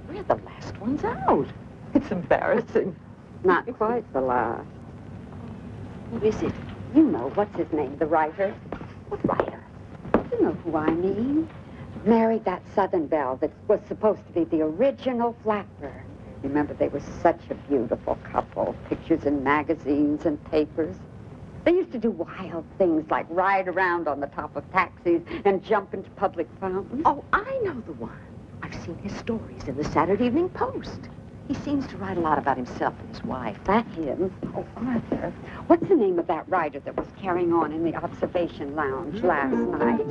We're the last ones out. It's embarrassing. Not quite the last. Who is it? You know, what's his name, the writer? What writer? You know who I mean. Married that Southern belle that was supposed to be the original Flapper. Remember, they were such a beautiful couple. Pictures in magazines and papers. They used to do wild things like ride around on the top of taxis and jump into public fountains. Oh, I know the one. I've seen his stories in the Saturday Evening Post. He seems to write a lot about himself and his wife. That him? Oh, Arthur, what's the name of that writer that was carrying on in the observation lounge last night?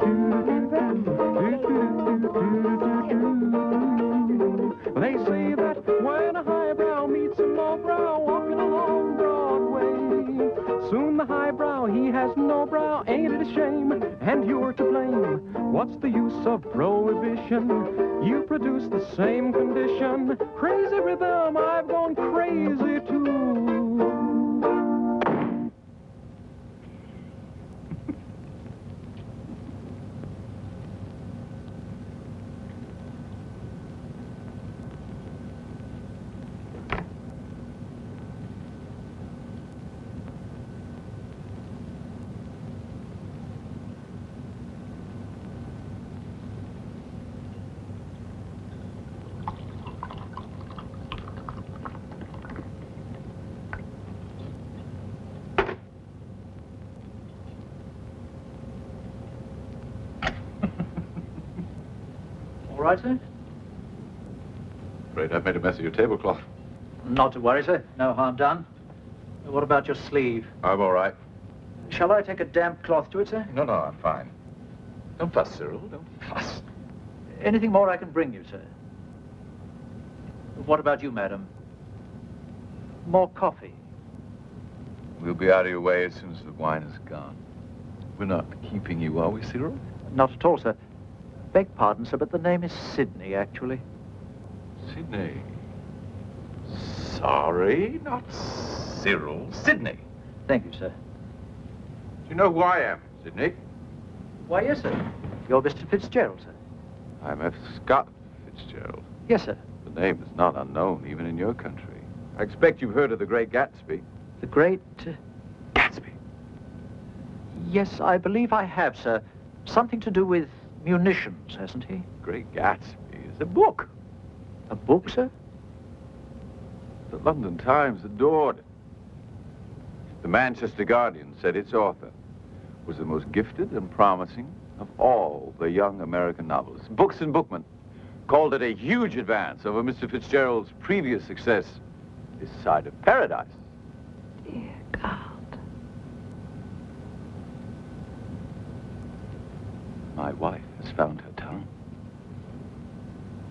They say that when a highbrow meets a lowbrow walking along Broadway, soon the highbrow, he has no brow, ain't it a shame? And you're to blame. What's the use of prohibition? You produce the same condition. Crazy rhythm, I've gone crazy too. All right, sir? Afraid I've made a mess of your tablecloth. Not to worry, sir. No harm done. What about your sleeve? I'm all right. Shall I take a damp cloth to it, sir? No, I'm fine. Don't fuss, Cyril. Don't fuss. Anything more I can bring you, sir? What about you, madam? More coffee? We'll be out of your way as soon as the wine is gone. We're not keeping you, are we, Cyril? Not at all, sir. Beg pardon, sir, but the name is Sidney, actually. Sidney. Sorry, not Cyril. Sidney. Thank you, sir. Do you know who I am, Sidney? Why, yes, sir. You're Mr. Fitzgerald, sir. I'm F. Scott Fitzgerald. Yes, sir. The name is not unknown, even in your country. I expect you've heard of the great Gatsby. The great... Gatsby? Yes, I believe I have, sir. Something to do with munitions, hasn't he? Great Gatsby is a book. A book, sir? The London Times adored it. The Manchester Guardian said its author was the most gifted and promising of all the young American novelists. Books and Bookmen called it a huge advance over Mr. Fitzgerald's previous success, This Side of Paradise. Dear God. My wife has found her tongue.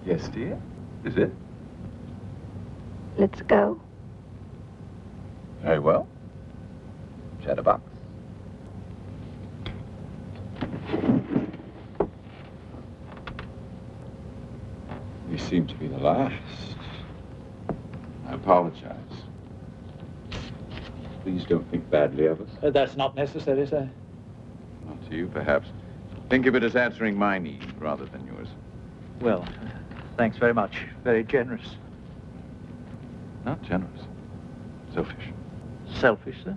Yes, dear? Is it? Let's go. Very well. Chatterbox. You seem to be the last. I apologize. Please don't think badly of us. That's not necessary, sir. Not to you, perhaps. Think of it as answering my need rather than yours. Well, thanks very much. Very generous. Not generous. Selfish. Selfish, sir?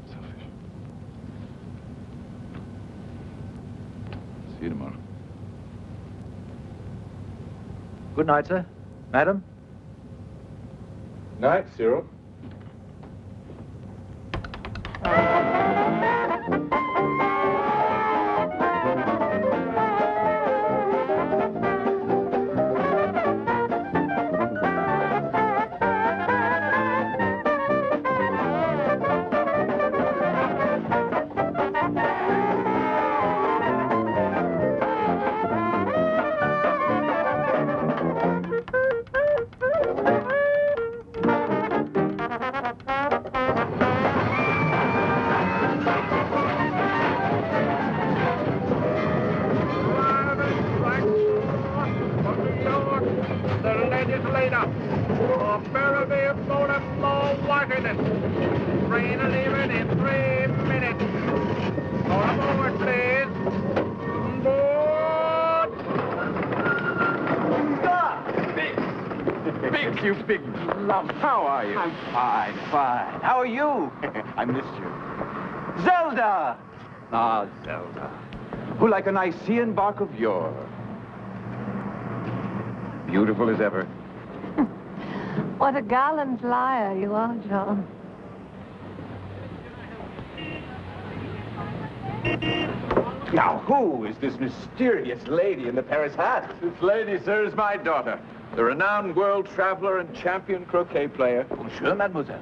Selfish. See you tomorrow. Good night, sir. Madam? Night, Cyril. you big lump. How are you? I'm fine, fine. How are you? I missed you. Zelda! Ah, Zelda. Who like a Nicean bark of yore. Beautiful as ever. What a gallant liar you are, John. Now, who is this mysterious lady in the Paris hat? This lady, sir, is my daughter, the renowned world traveler and champion croquet player. Bonjour, mademoiselle.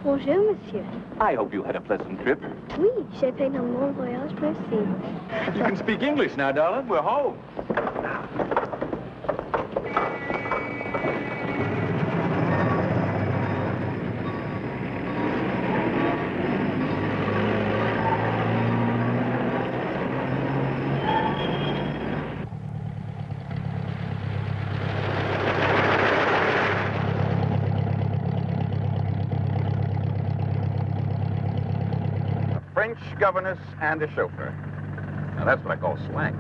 Bonjour, monsieur. I hope you had a pleasant trip. Oui, j'ai fait un long voyage, merci. You can speak English now, darling. We're home. French governess and a chauffeur. Now, that's what I call swank.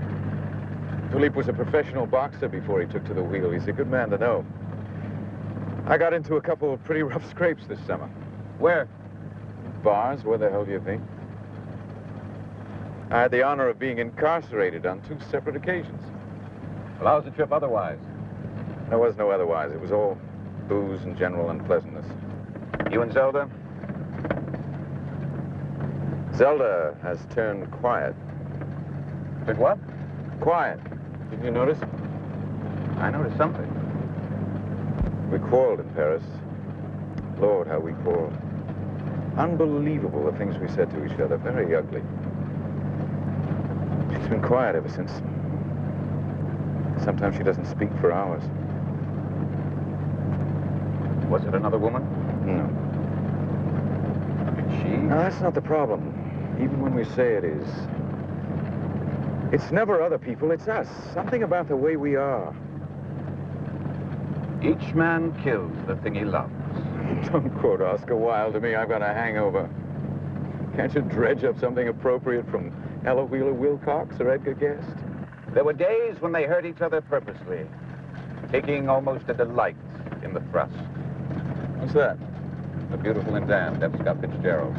Philippe was a professional boxer before he took to the wheel. He's a good man to know. I got into a couple of pretty rough scrapes this summer. Where? Bars? Where the hell do you think? I had the honor of being incarcerated on 2 separate occasions. Well, how's the trip otherwise? There was no otherwise. It was all booze and general unpleasantness. You and Zelda? Zelda has turned quiet. Did what? Quiet. Didn't you notice? I noticed something. We quarreled in Paris. Lord, how we quarreled. Unbelievable, the things we said to each other. Very ugly. She's been quiet ever since. Sometimes she doesn't speak for hours. Was it another woman? No. Did she? No, that's not the problem. Even when we say it is. It's never other people, it's us. Something about the way we are. Each man kills the thing he loves. Don't quote Oscar Wilde to me. I've got a hangover. Can't you dredge up something appropriate from Ella Wheeler Wilcox or Edgar Guest? There were days when they hurt each other purposely, taking almost a delight in the thrust. What's that? The Beautiful and Damned, F. Scott Fitzgerald.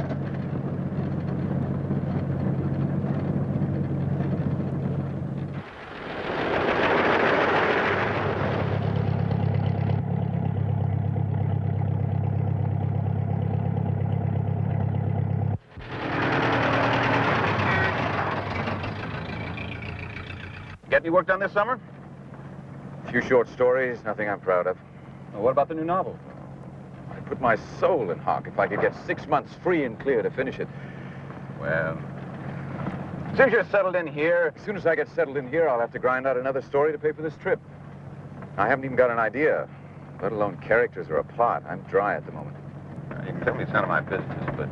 Get any work done this summer? A few short stories, nothing I'm proud of. Well, what about the new novel? I put my soul in hock if I could get 6 months free and clear to finish it. Well, since you're settled in here... As soon as I get settled in here, I'll have to grind out another story to pay for this trip. I haven't even got an idea, let alone characters or a plot. I'm dry at the moment. You can tell me it's none of my business, but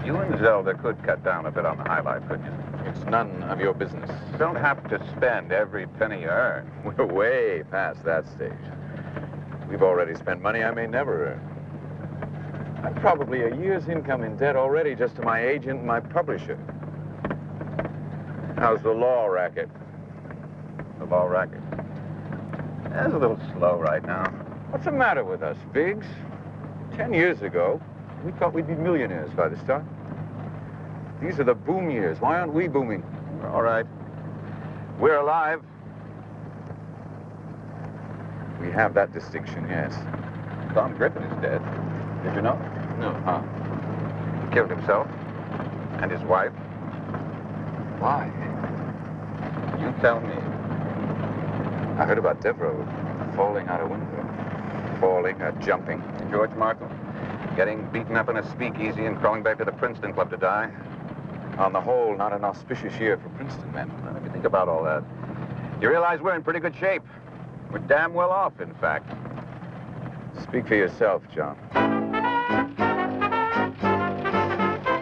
you and Zelda could cut down a bit on the high life, couldn't you? It's none of your business. You don't have to spend every penny you earn. We're way past that stage. We've already spent money I may never earn. I'm probably a year's income in debt already just to my agent and my publisher. How's the law racket? The law racket. It's a little slow right now. What's the matter with us, Biggs? 10 years ago, we thought we'd be millionaires by this time. These are the boom years. Why aren't we booming? We're all right. We're alive. We have that distinction, yes. Tom Griffin is dead. Did you know? No, huh? Killed himself and his wife. Why? You tell me. I heard about Devereaux falling out a window. Falling, jumping. And George Markle getting beaten up in a speakeasy and crawling back to the Princeton Club to die. On the whole, not an auspicious year for Princeton men. Well, if you think about all that, you realize we're in pretty good shape. We're damn well off, in fact. Speak for yourself, John.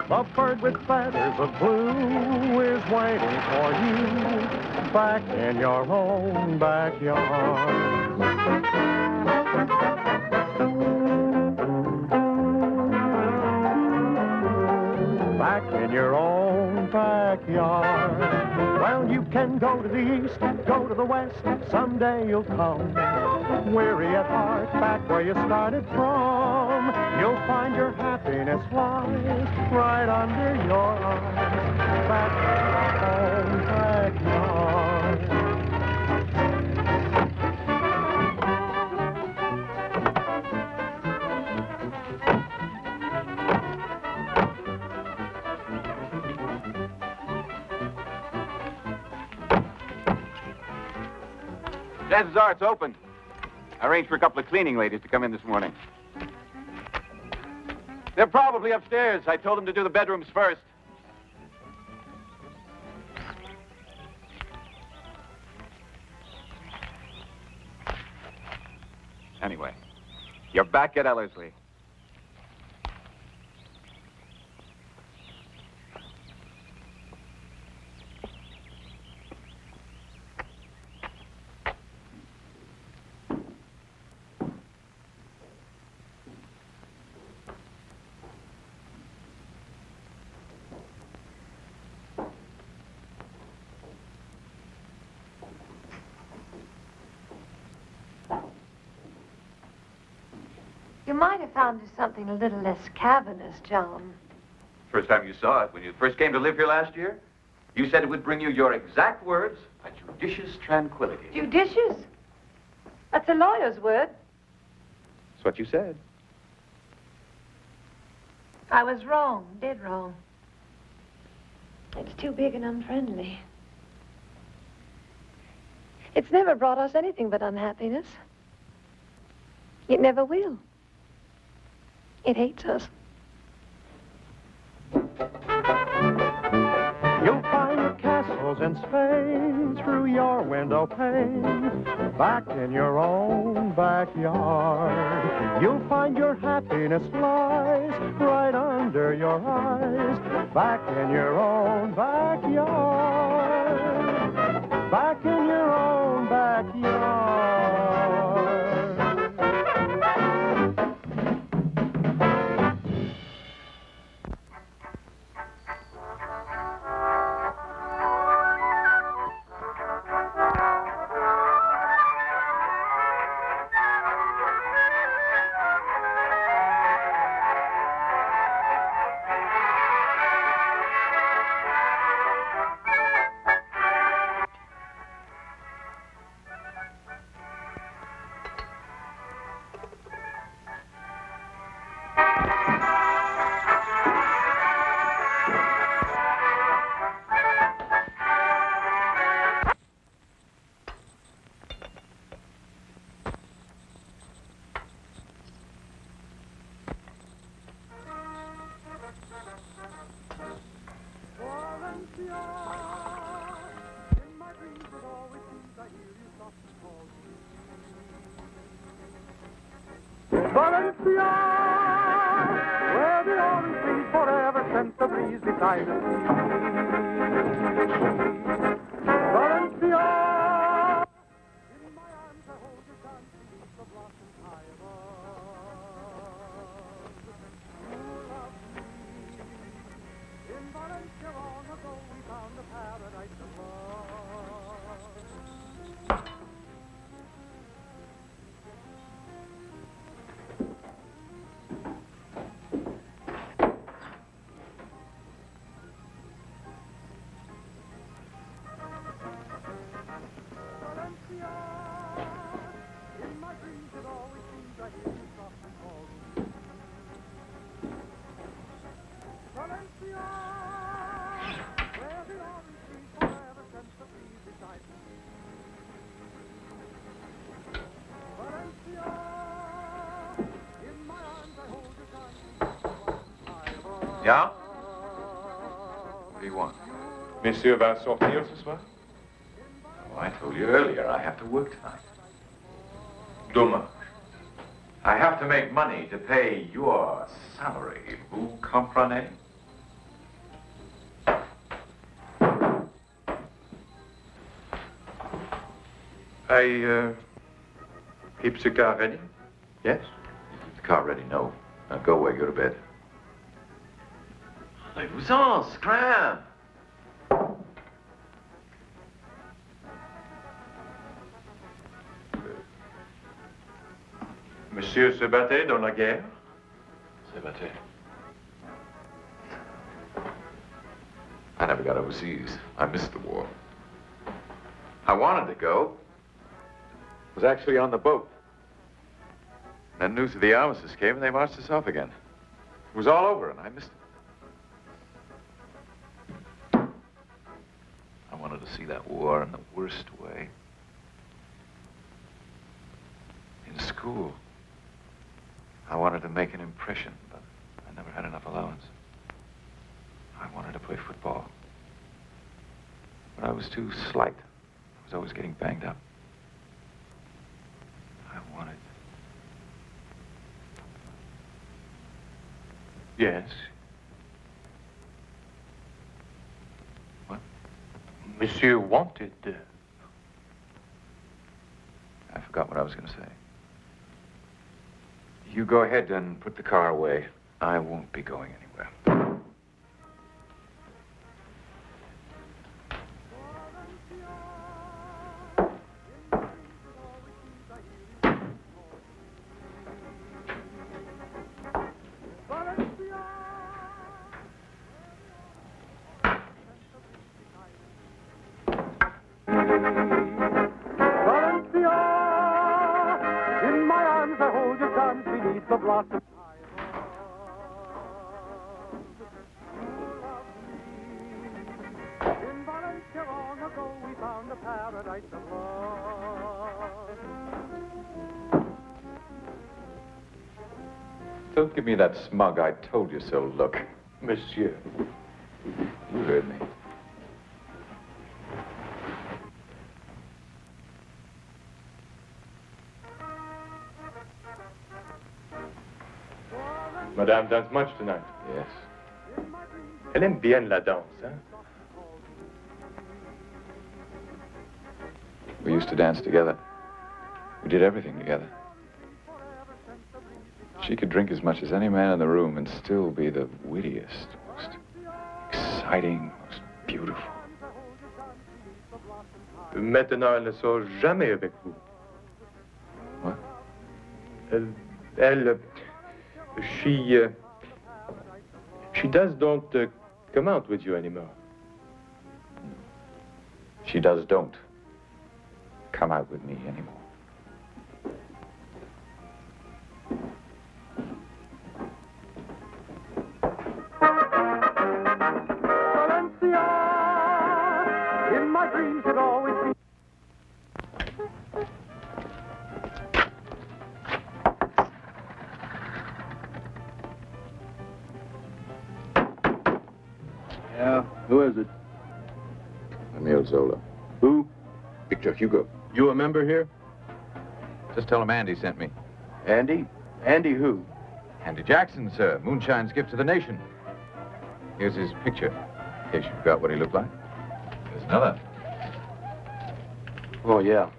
The bird with feathers of blue is waiting for you back in your own backyard. back in your own backyard. Well, you can go to the east, go to the west, someday you'll come. Weary at heart, back where you started from. You'll find your happiness lies right under your eyes, back in your own backyard. Chances are it's open. I arranged for a couple of cleaning ladies to come in this morning. They're probably upstairs. I told them to do the bedrooms first. Anyway, you're back at Ellerslie. You might have found us something a little less cavernous, John. First time you saw it, when you first came to live here last year, you said it would bring you your exact words, a judicious tranquility. Judicious? That's a lawyer's word. That's what you said. I was wrong, dead wrong. It's too big and unfriendly. It's never brought us anything but unhappiness. It never will. It hates us. You'll find your castles in Spain through your window pane, back in your own backyard. You'll find your happiness lies right under your eyes, back in your own backyard, back in your own backyard. Valencia, where the autumn sings forever since the breeze beside the sea. Valencia, in my arms I hold you dancing beneath the blossoms high above. You loved me. In Valencia long ago we found a paradise of love. Yeah? What do you want? Monsieur va sortir ce soir? Oh, I told you earlier, I have to work tonight. Dommage. I have to make money to pay your salary. Vous comprenez? I keep the car ready? Yes? Keep the car ready, no. Now go away, go to bed. Allez-vous-en, scram! Monsieur se battait dans la guerre? Se battait. I never got overseas. I missed the war. I wanted to go. Was actually on the boat. Then news of the armistice came and they marched us off again. It was all over and I missed it. I wanted to see that war in the worst way. In school. I wanted to make an impression, but I never had enough allowance. I wanted to play football. But I was too slight. I was always getting banged up. I wanted... Yes. What? Monsieur wanted. I forgot what I was going to say. You go ahead and put the car away. I won't be going anywhere. In my arms I hold your charms beneath the blossom. In Valencia long ago we found a paradise of love. Don't give me that smug I told you so look. Monsieur. You heard me. Madame danse much tonight. Yes. Elle aime bien la danse, hein? We used to dance together. We did everything together. She could drink as much as any man in the room and still be the wittiest, most exciting, most beautiful. Maintenant, elle ne sort jamais avec vous. What? She don't come out with you anymore. She don't come out with me anymore. Valencia, in my dreams it always seems. Yeah, who is it? Emile Zola. Who? Victor Hugo. You a member here? Just tell him Andy sent me. Andy? Andy who? Andy Jackson, sir. Moonshine's gift to the nation. Here's his picture, in case you forgot what he looked like. There's another. Oh, yeah.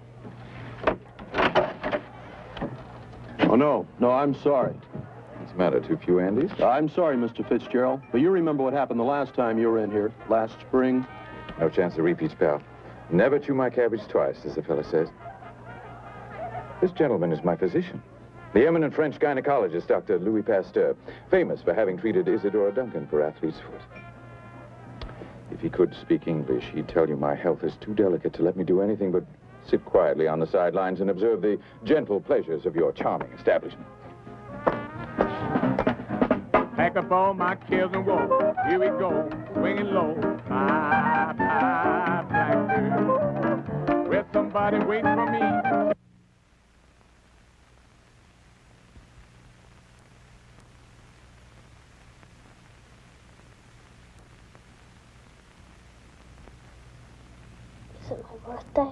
Oh, no, I'm sorry. What's the matter, too few Andys? I'm sorry, Mr. Fitzgerald, but you remember what happened the last time you were in here, last spring? No chance of repeats, pal. Never chew my cabbage twice, as the fella says. This gentleman is my physician. The eminent French gynecologist, Dr. Louis Pasteur, famous for having treated Isadora Duncan for athlete's foot. If he could speak English, he'd tell you my health is too delicate to let me do anything but sit quietly on the sidelines and observe the gentle pleasures of your charming establishment. Pack up all my cares and woe. Here we go, swinging low. My blackbird. Where's somebody waiting for me? Is it my birthday?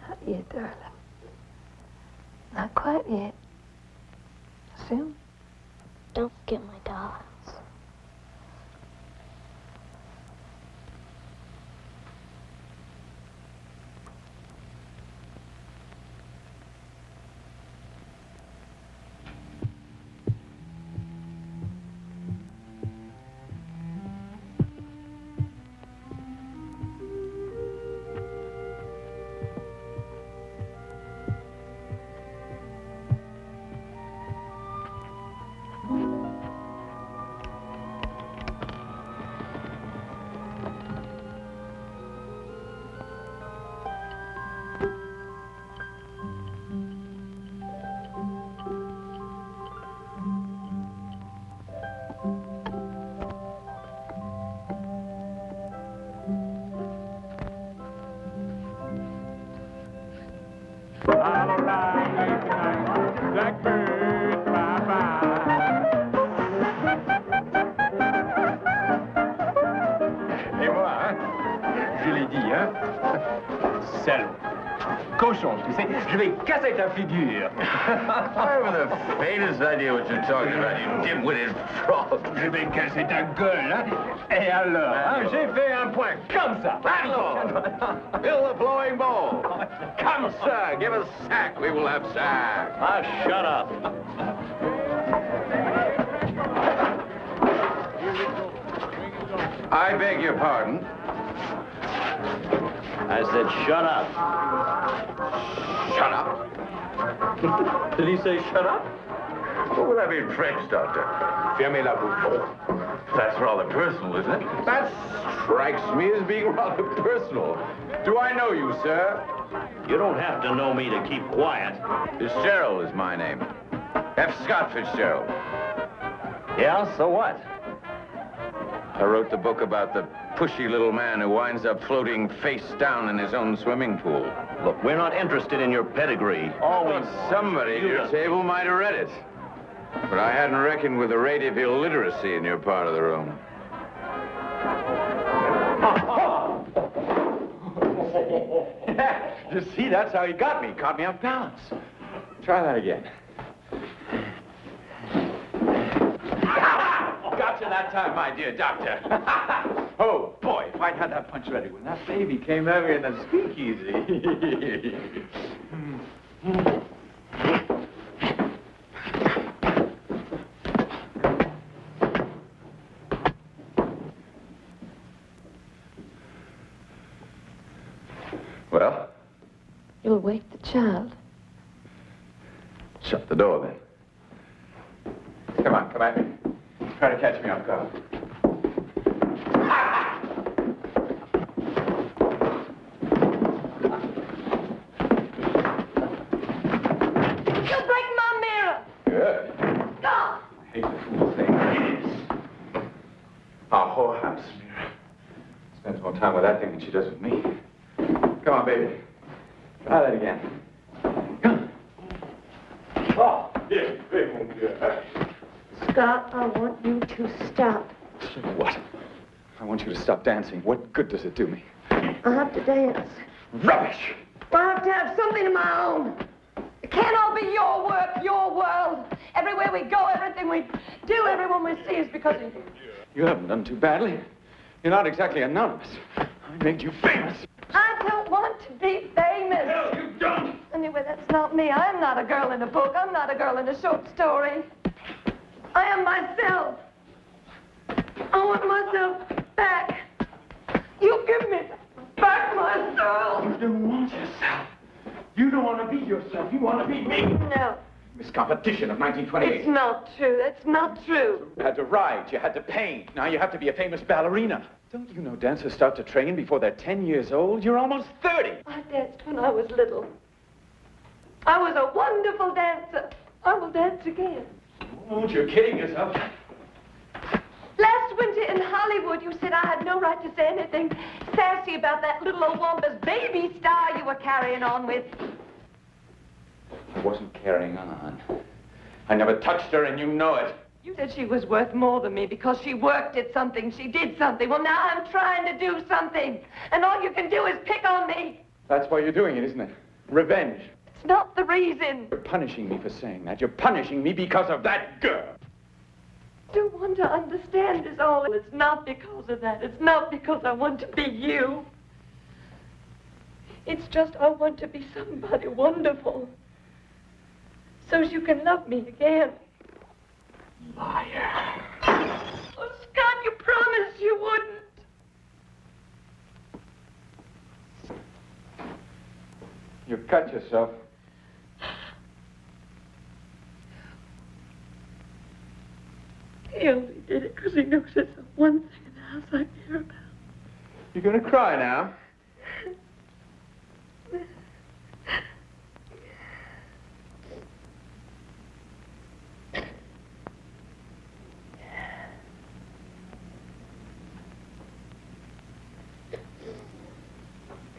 Not yet, darling. Not quite yet. Soon. Don't forget my dolls. salaud. Cochon, tu sais, je vais casser ta figure. I haven't the faintest idea what you're talking about, you dim-witted frog. Je vais casser ta gueule, hein? Et alors, hein, j'ai fait un point comme ça. Landlord, fill the blowing bowl. Come, sir, give us sack. We will have sack. Ah, shut up. I beg your pardon. I said shut up. Shut up. Did he say shut up? What would that be in French, Doctor? Fermez la bouche. That's rather personal, isn't it? That strikes me as being rather personal. Do I know you, sir? You don't have to know me to keep quiet. Fitzgerald is my name. F. Scott Fitzgerald. Yeah, so what? I wrote the book about the pushy little man who winds up floating face down in his own swimming pool. Look, we're not interested in your pedigree. Always somebody at your table might have read it. But I hadn't reckoned with the rate of illiteracy in your part of the room. You see, that's how he got me. Caught me off balance. Try that again. Gotcha that time, my dear doctor. Oh, boy, if I'd had that punch ready when that baby came over in the speakeasy. Well? You'll wake the child. Shut the door, then. Come on, come at me. Try to catch me off guard. You'll break my mirror. Good. Go. I hate the fool thing. It is. Our whorehouse mirror. Spends more time with that thing than she does with me. Come on, baby. Try that again. Come. Oh, yeah, big one, yeah. Scott, I want you to stop. So what? I want you to stop dancing. What good does it do me? I have to dance. Rubbish! I have to have something of my own. It can't all be your work, your world. Everywhere we go, everything we do, everyone we see is because of you. You haven't done too badly. You're not exactly anonymous. I made you famous. I don't want to be famous. No, you don't! Anyway, that's not me. I am not a girl in a book. I'm not a girl in a short story. I am myself. I want myself back. You give me back myself. You don't want yourself. You don't want to be yourself. You want to be me. No. Miss Competition of 1928. It's not true. That's not true. You had to ride. You had to paint. Now you have to be a famous ballerina. Don't you know dancers start to train before they're 10 years old? You're almost 30. I danced when I was little. I was a wonderful dancer. I will dance again. Oh, you're kidding yourself. Last winter in Hollywood, you said I had no right to say anything sassy about that little old Wampus baby star you were carrying on with. I wasn't carrying on. I never touched her, and you know it. You said she was worth more than me because she worked at something, she did something. Well, now I'm trying to do something, and all you can do is pick on me. That's why you're doing it, isn't it? Revenge. It's not the reason. You're punishing me for saying that. You're punishing me because of that girl. I don't want to understand is all. It's not because of that. It's not because I want to be you. It's just I want to be somebody wonderful. So you can love me again. Liar. Oh, Scott, you promised you wouldn't. You cut yourself. He only did it because he knows it's the one thing in the house I care about. You're gonna cry now.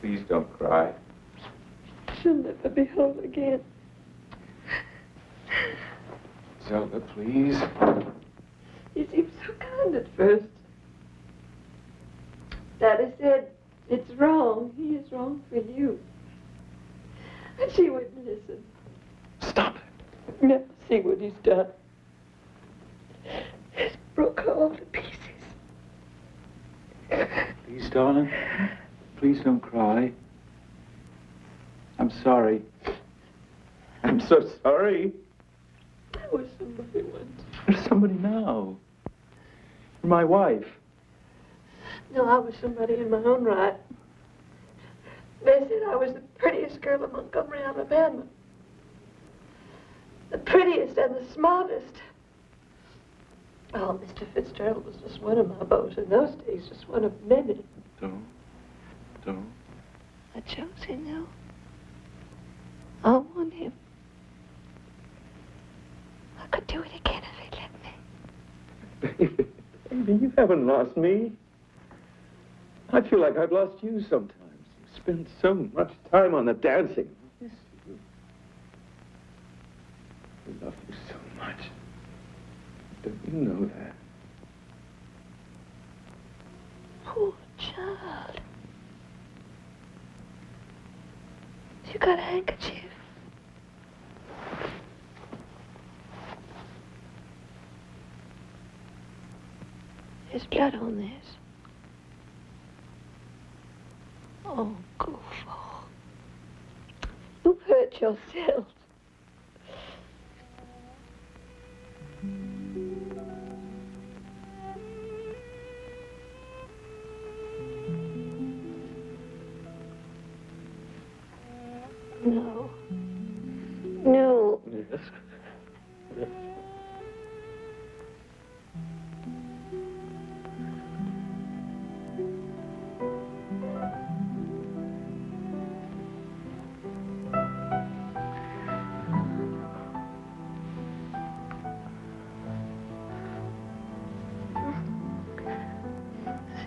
Please don't cry. She'll never be whole again. Zelda, please. He seemed so kind at first. Daddy said, it's wrong. He is wrong for you. She wouldn't listen. Stop it. Never see what he's done. He's broke her all to pieces. Please, darling. Please don't cry. I'm sorry. I'm so sorry. I was somebody once. You're somebody now. You're my wife. No, I was somebody in my own right. They said I was the prettiest girl in Montgomery, Alabama. The prettiest and the smartest. Oh, Mr. Fitzgerald was just one of my beaux in those days, just one of many. Don't. I chose him now. I want him. I could do it again if he'd let me. Baby, you haven't lost me. I feel like I've lost you sometimes. You spend so much time on the dancing. I miss you. I love you so much. Don't you know that? Poor child. You got a handkerchief? There's blood on this. Oh, goofball. You've hurt yourself. No. No. Yes. Yes.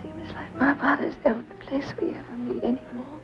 Seems like my father's the only place we ever meet anymore.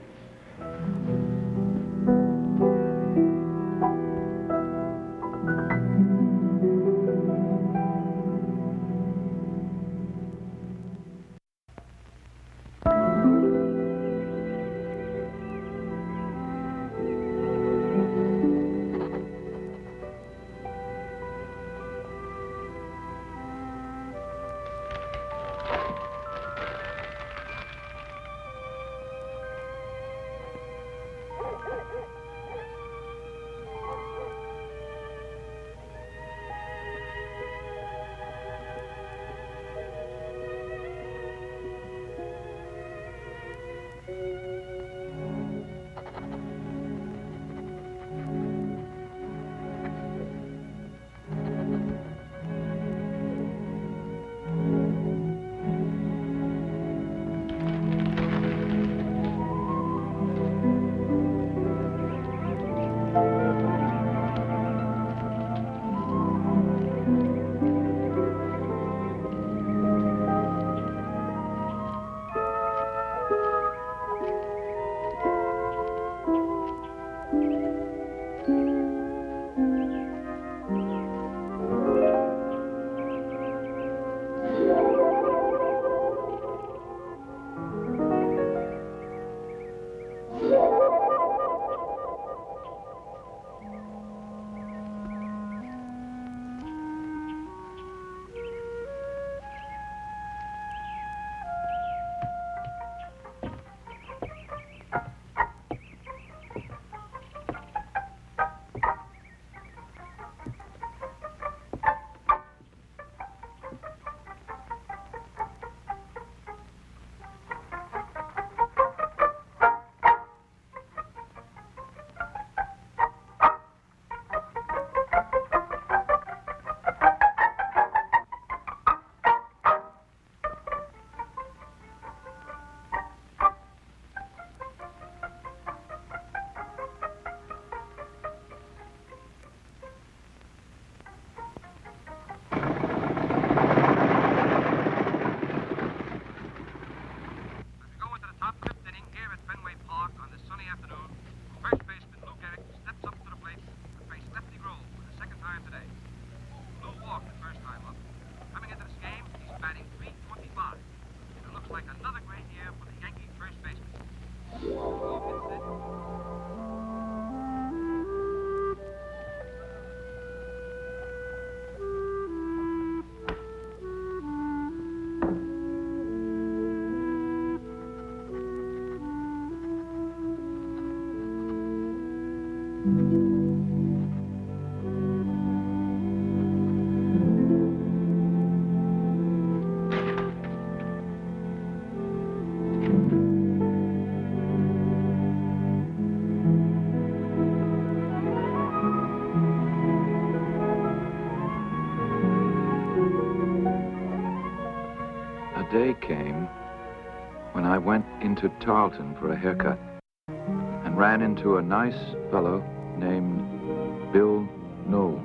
when I went into Tarleton for a haircut and ran into a nice fellow named Bill Knowles.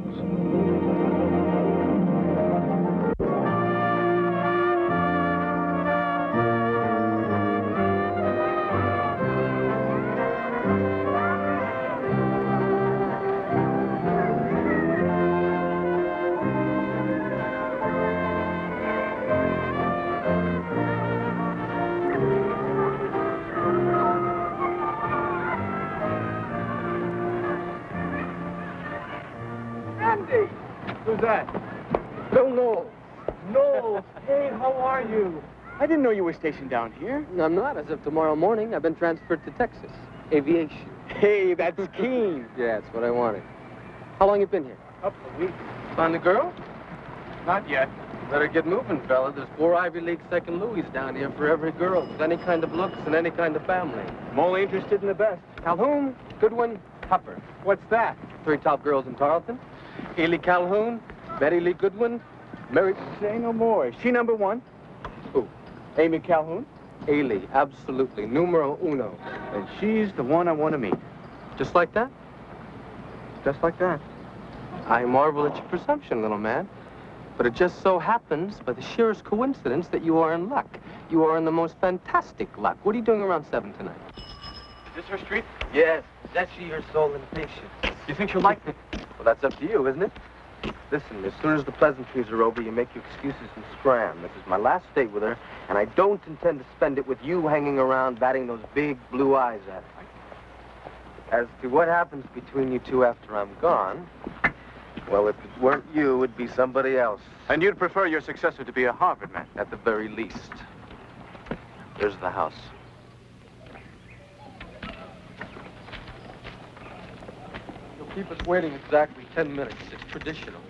Who's that? Bill Knowles. Knowles, hey, how are you? I didn't know you were stationed down here. I'm not. As of tomorrow morning, I've been transferred to Texas. Aviation. Hey, that's keen. Yeah, it's what I wanted. How long you been here? Couple of weeks. Found the girl? Not yet. Better get moving, fella. There's 4 Ivy League second Louis down here for every girl with any kind of looks and any kind of family. I'm only interested in the best. Calhoun, Goodwin, Tupper. What's that? 3 top girls in Tarleton. Ely Calhoun, Betty Lee Goodwin, Mary... Say no more. Is she number 1? Who? Amy Calhoun? Ely, absolutely. Numero uno. And she's the one I want to meet. Just like that? Just like that. I marvel at your presumption, little man. But it just so happens, by the sheerest coincidence, that you are in luck. You are in the most fantastic luck. What are you doing around 7 tonight? Is this her street? Yes, that's your sole invitation. You think she'll like me? Well, that's up to you, isn't it? Listen, as soon as the pleasantries are over, you make your excuses and scram. This is my last date with her, and I don't intend to spend it with you hanging around batting those big blue eyes at her. As to what happens between you two after I'm gone, well, if it weren't you, it'd be somebody else. And you'd prefer your successor to be a Harvard man? At the very least. There's the house. You'll keep us waiting exactly 10 minutes. It's traditional.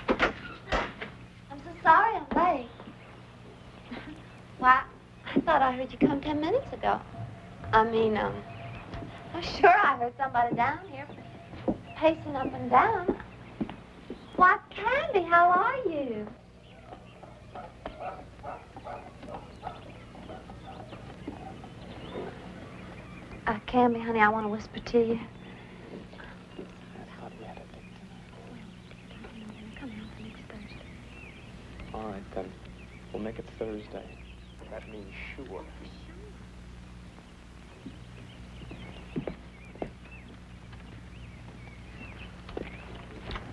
I'm so sorry I'm late. Why, I thought I heard you come 10 minutes ago. I'm sure I heard somebody down here pacing up and down. Why, Candy, how are you? Candy, honey, I want to whisper to you. Come on, next Thursday. All right, then. We'll make it Thursday. That means sure.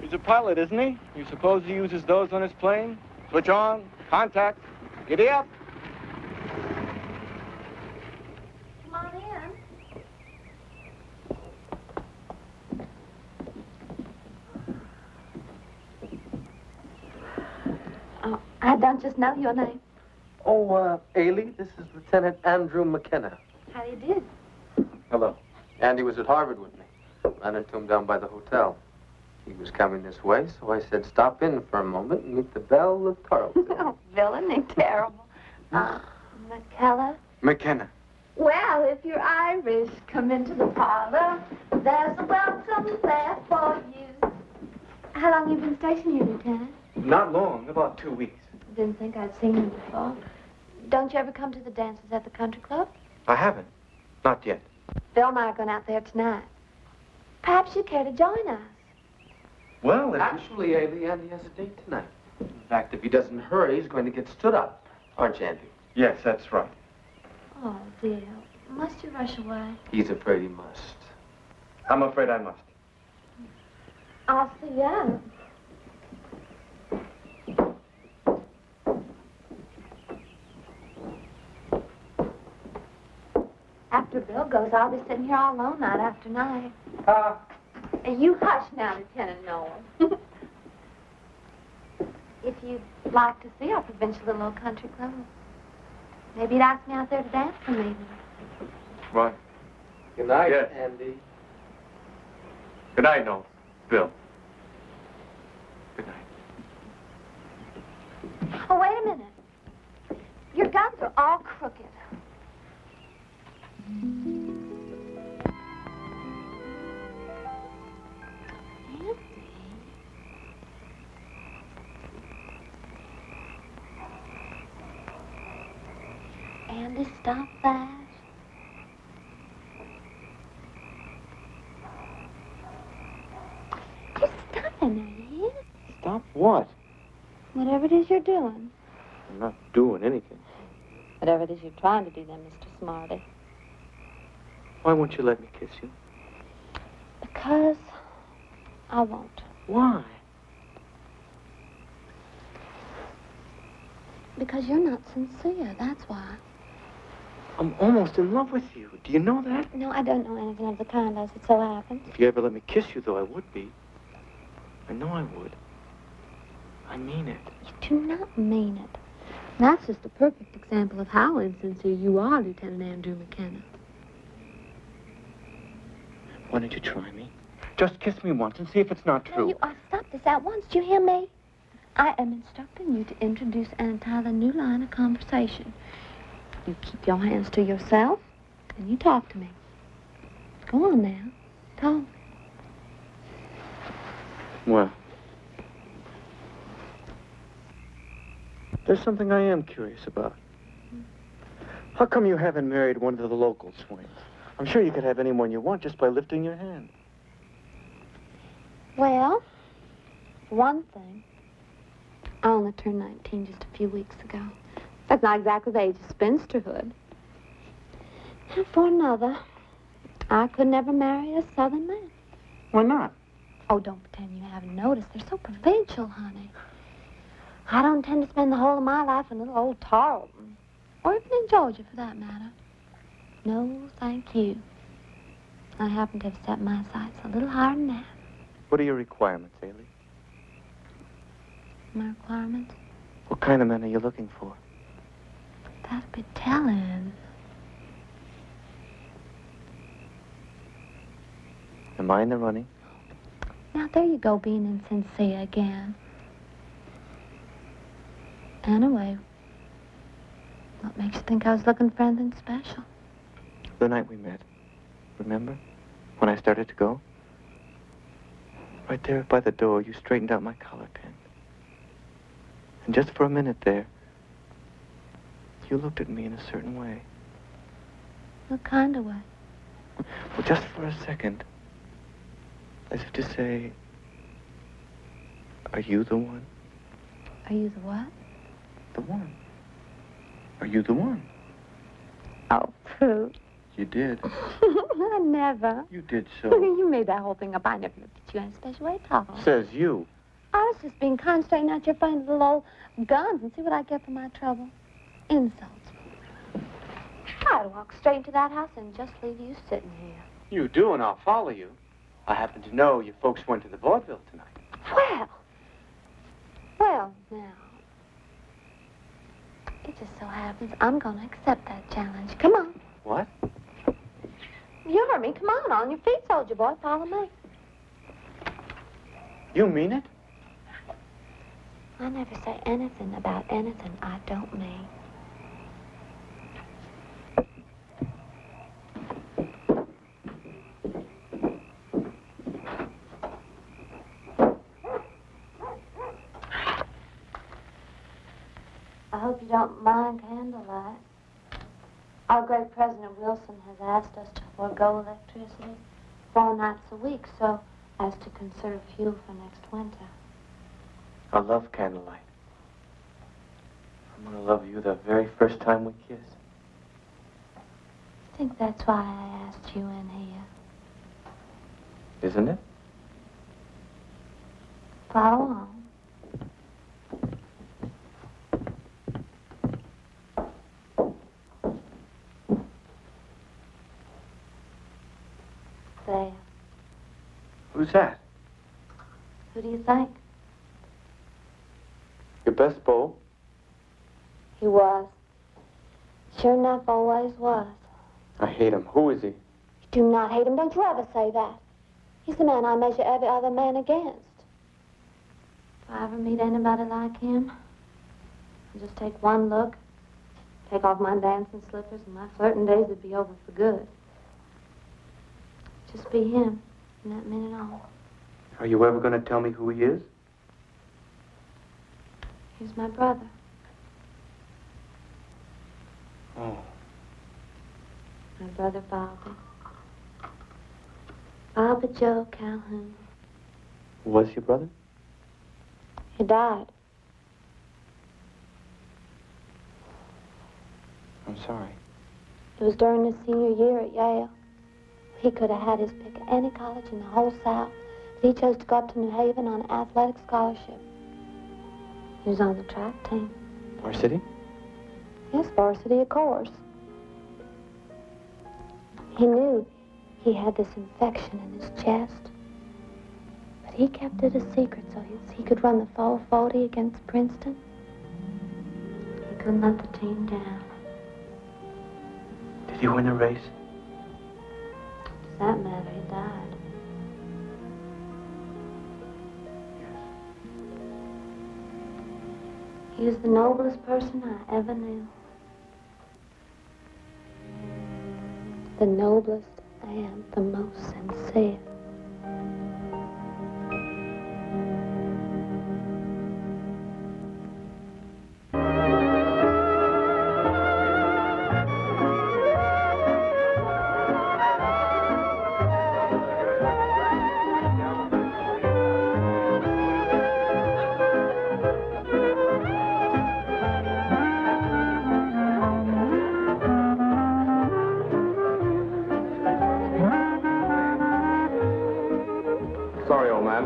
He's a pilot, isn't he? You suppose he uses those on his plane? Switch on, contact, giddy up. Come on in. Oh, I don't just know your name. Oh, Ailey, this is Lieutenant Andrew McKenna. How do you do? Hello. Andy was at Harvard with me. Ran into him down by the hotel. He was coming this way, so I said stop in for a moment and meet the belle of Tarleton. Oh, villain, ain't terrible. McKellar? McKenna. Well, if you're Irish, come into the parlor. There's a welcome there for you. How long you been stationed here, Lieutenant? Not long, about 2 weeks. Didn't think I'd seen you before. Don't you ever come to the dances at the country club? I haven't. Not yet. Bill and I are going out there tonight. Perhaps you'd care to join us. Well, if Actually, Ailey, Andy has a date tonight. In fact, if he doesn't hurry, he's going to get stood up. Aren't you, Andy? Yes, that's right. Oh, dear. Must you rush away? He's afraid he must. I'm afraid I must. I'll see you out. After Bill goes, I'll be sitting here all alone night after night. You hush now, Lieutenant Noel. If you'd like to see our provincial little old country club, maybe you'd ask me out there to dance for me. What? Good night, Yes. Andy. Good night, Noel. Bill. Good night. Oh, wait a minute. Your guns are all crooked. Sandy, stop that. Just stop a minute. Stop what? Whatever it is you're doing. I'm not doing anything. Whatever it is you're trying to do then, Mr. Smarty. Why won't you let me kiss you? Because I won't. Why? Because you're not sincere, that's why. I'm almost in love with you. Do you know that? No, I don't know anything of the kind, as it so happens. If you ever let me kiss you, though, I would be. I know I would. I mean it. You do not mean it. That's just a perfect example of how insincere you are, Lieutenant Andrew McKenna. Why don't you try me? Just kiss me once and see if it's not true. No, you are. Stop this at once. Do you hear me? I am instructing you to introduce an entirely new line of conversation. You keep your hands to yourself, and you talk to me. Go on now. Talk. Well, there's something I am curious about. How come you haven't married one of the local swains? I'm sure you could have anyone you want just by lifting your hand. Well, one thing. I only turned 19 just a few weeks ago. That's not exactly the age of spinsterhood. And for another, I could never marry a Southern man. Why not? Oh, don't pretend you haven't noticed. They're so provincial, honey. I don't intend to spend the whole of my life in little old Tarleton. Or even in Georgia, for that matter. No, thank you. I happen to have set my sights a little higher than that. What are your requirements, Ailey? My requirements? What kind of men are you looking for? That'd be telling. Am I in the running? Now, there you go, being insincere again. Anyway, what makes you think I was looking for anything special? The night we met. Remember? When I started to go? Right there by the door, you straightened out my collar pin. And just for a minute there, you looked at me in a certain way. What kind of way? Well, just for a second. As if to say, are you the one? Are you the what? The one. Are you the one? Oh, Pooh. You did. I never. You did so. You made that whole thing up. I never looked at you in a special way, Tom. Says you. I was just being kind, straighten out your funny little old guns and see what I get for my trouble. Insults. I'd walk straight into that house and just leave you sitting here. You do, and I'll follow you. I happen to know your folks went to the vaudeville tonight. Well, now. It just so happens I'm going to accept that challenge. Come on. What? You heard me. Come on your feet, soldier boy. Follow me. You mean it? I never say anything about anything I don't mean. I hope you don't mind candlelight. Our great President Wilson has asked us to forego electricity 4 nights a week so as to conserve fuel for next winter. I love candlelight. I'm going to love you the very first time we kiss. I think that's why I asked you in here. Isn't it? Follow on. There. Who's that? Who do you think? Your best beau? He was. Sure enough, always was. I hate him. Who is he? You do not hate him. Don't you ever say that. He's the man I measure every other man against. If I ever meet anybody like him, I'll just take one look, take off my dancing slippers, and my flirting days would be over for good. Just be him, and that meant it all. Are you ever going to tell me who he is? He's my brother. Oh. My brother Bobby. Bobby Joe Calhoun. Who was your brother? He died. I'm sorry. It was during his senior year at Yale. He could have had his pick of any college in the whole South, but he chose to go up to New Haven on an athletic scholarship. He was on the track team. Varsity? Yes, varsity, of course. He knew he had this infection in his chest, but he kept it a secret so he could run the 440 against Princeton. He couldn't let the team down. Did you win the race? Does that matter? He died. He was the noblest person I ever knew. The noblest and the most sincere. Sorry, old man.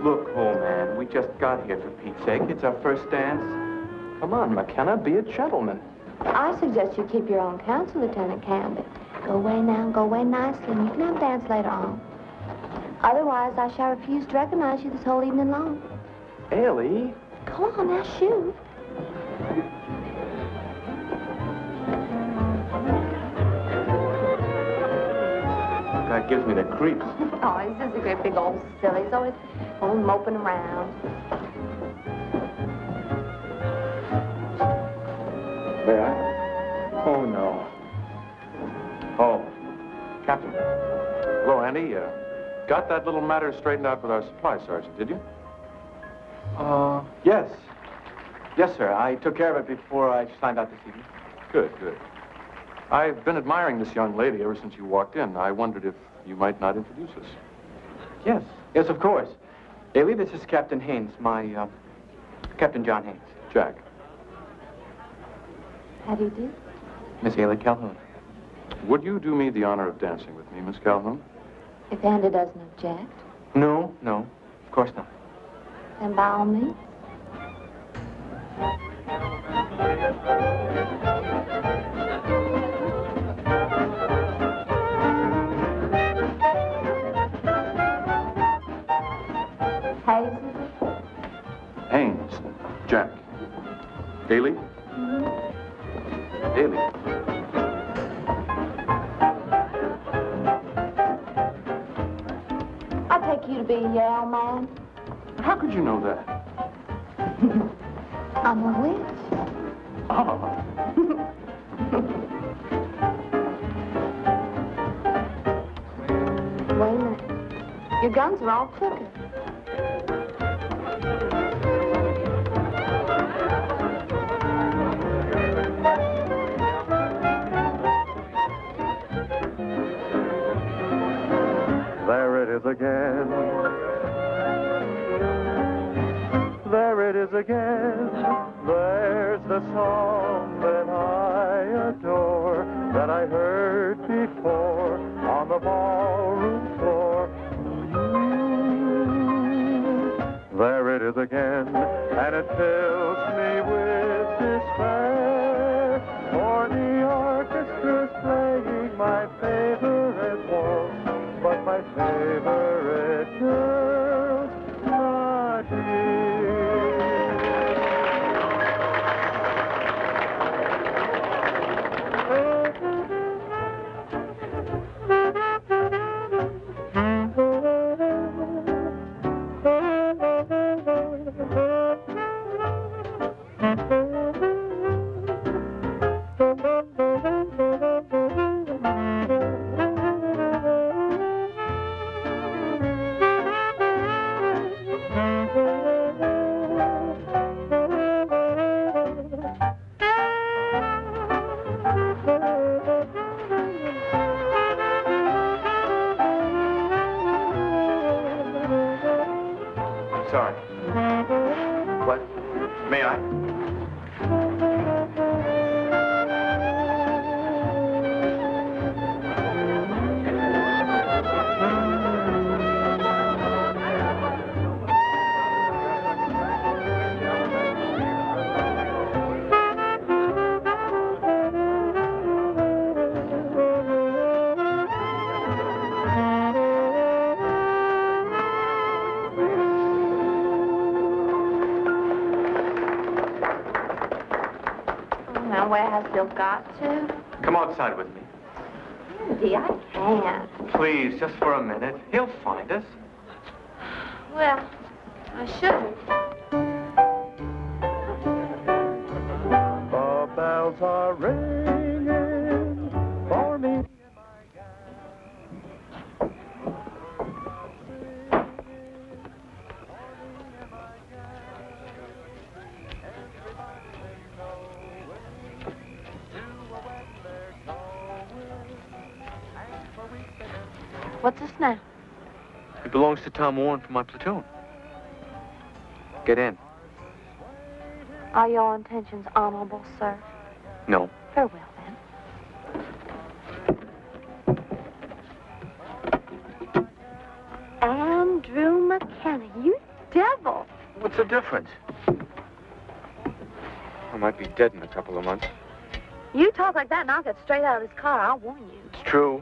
Look, old man, we just got here, for Pete's sake. It's our first dance. Come on, McKenna, be a gentleman. I suggest you keep your own counsel, Lieutenant Canby. Go away now and go away nicely, and you can have a dance later on. Otherwise, I shall refuse to recognize you this whole evening long. Ellie? Go on, now shoot. That gives me the creeps. Oh, he's just a great big old silly. He's always moping around. May I? Oh, no. Oh, Captain. Hello, Andy. Got that little matter straightened out with our supply sergeant, did you? Yes. Yes, sir. I took care of it before I signed out this evening. Good, good. I've been admiring this young lady ever since you walked in. I wondered if you might not introduce us. Yes. Yes, of course. Ailey, this is Captain Haynes, my, Captain John Haynes. Jack. How do you do? Miss Ailey Calhoun. Would you do me the honor of dancing with me, Miss Calhoun? If Andy doesn't object, No, no. Of course not. then by all means. Hayes, is it? Haynes. Jack. Haley? Haley. I take you to be a Yale man. How could you know that? I'm a witch. Ah. Wait a minute. Your guns are all crooked. There it is again. There it is again. There's the song that I adore, that I heard before on the ballroom floor. There it is again, and it fills me with despair, for the orchestra's playing my favorite waltz, but my favorite girl's not here. guy. Now, where has Bill got to? Come outside with me. Andy, I can't. Please, just for a minute. He'll find us. Well, I shouldn't. The bells are ringing for me. What's this now? It belongs to Tom Warren from my platoon. Get in. Are your intentions honorable, sir? No. Very well, then. Andrew McKenna, you devil. What's the difference? I might be dead in a couple of months. You talk like that and I'll get straight out of this car, I'll warn you. It's true.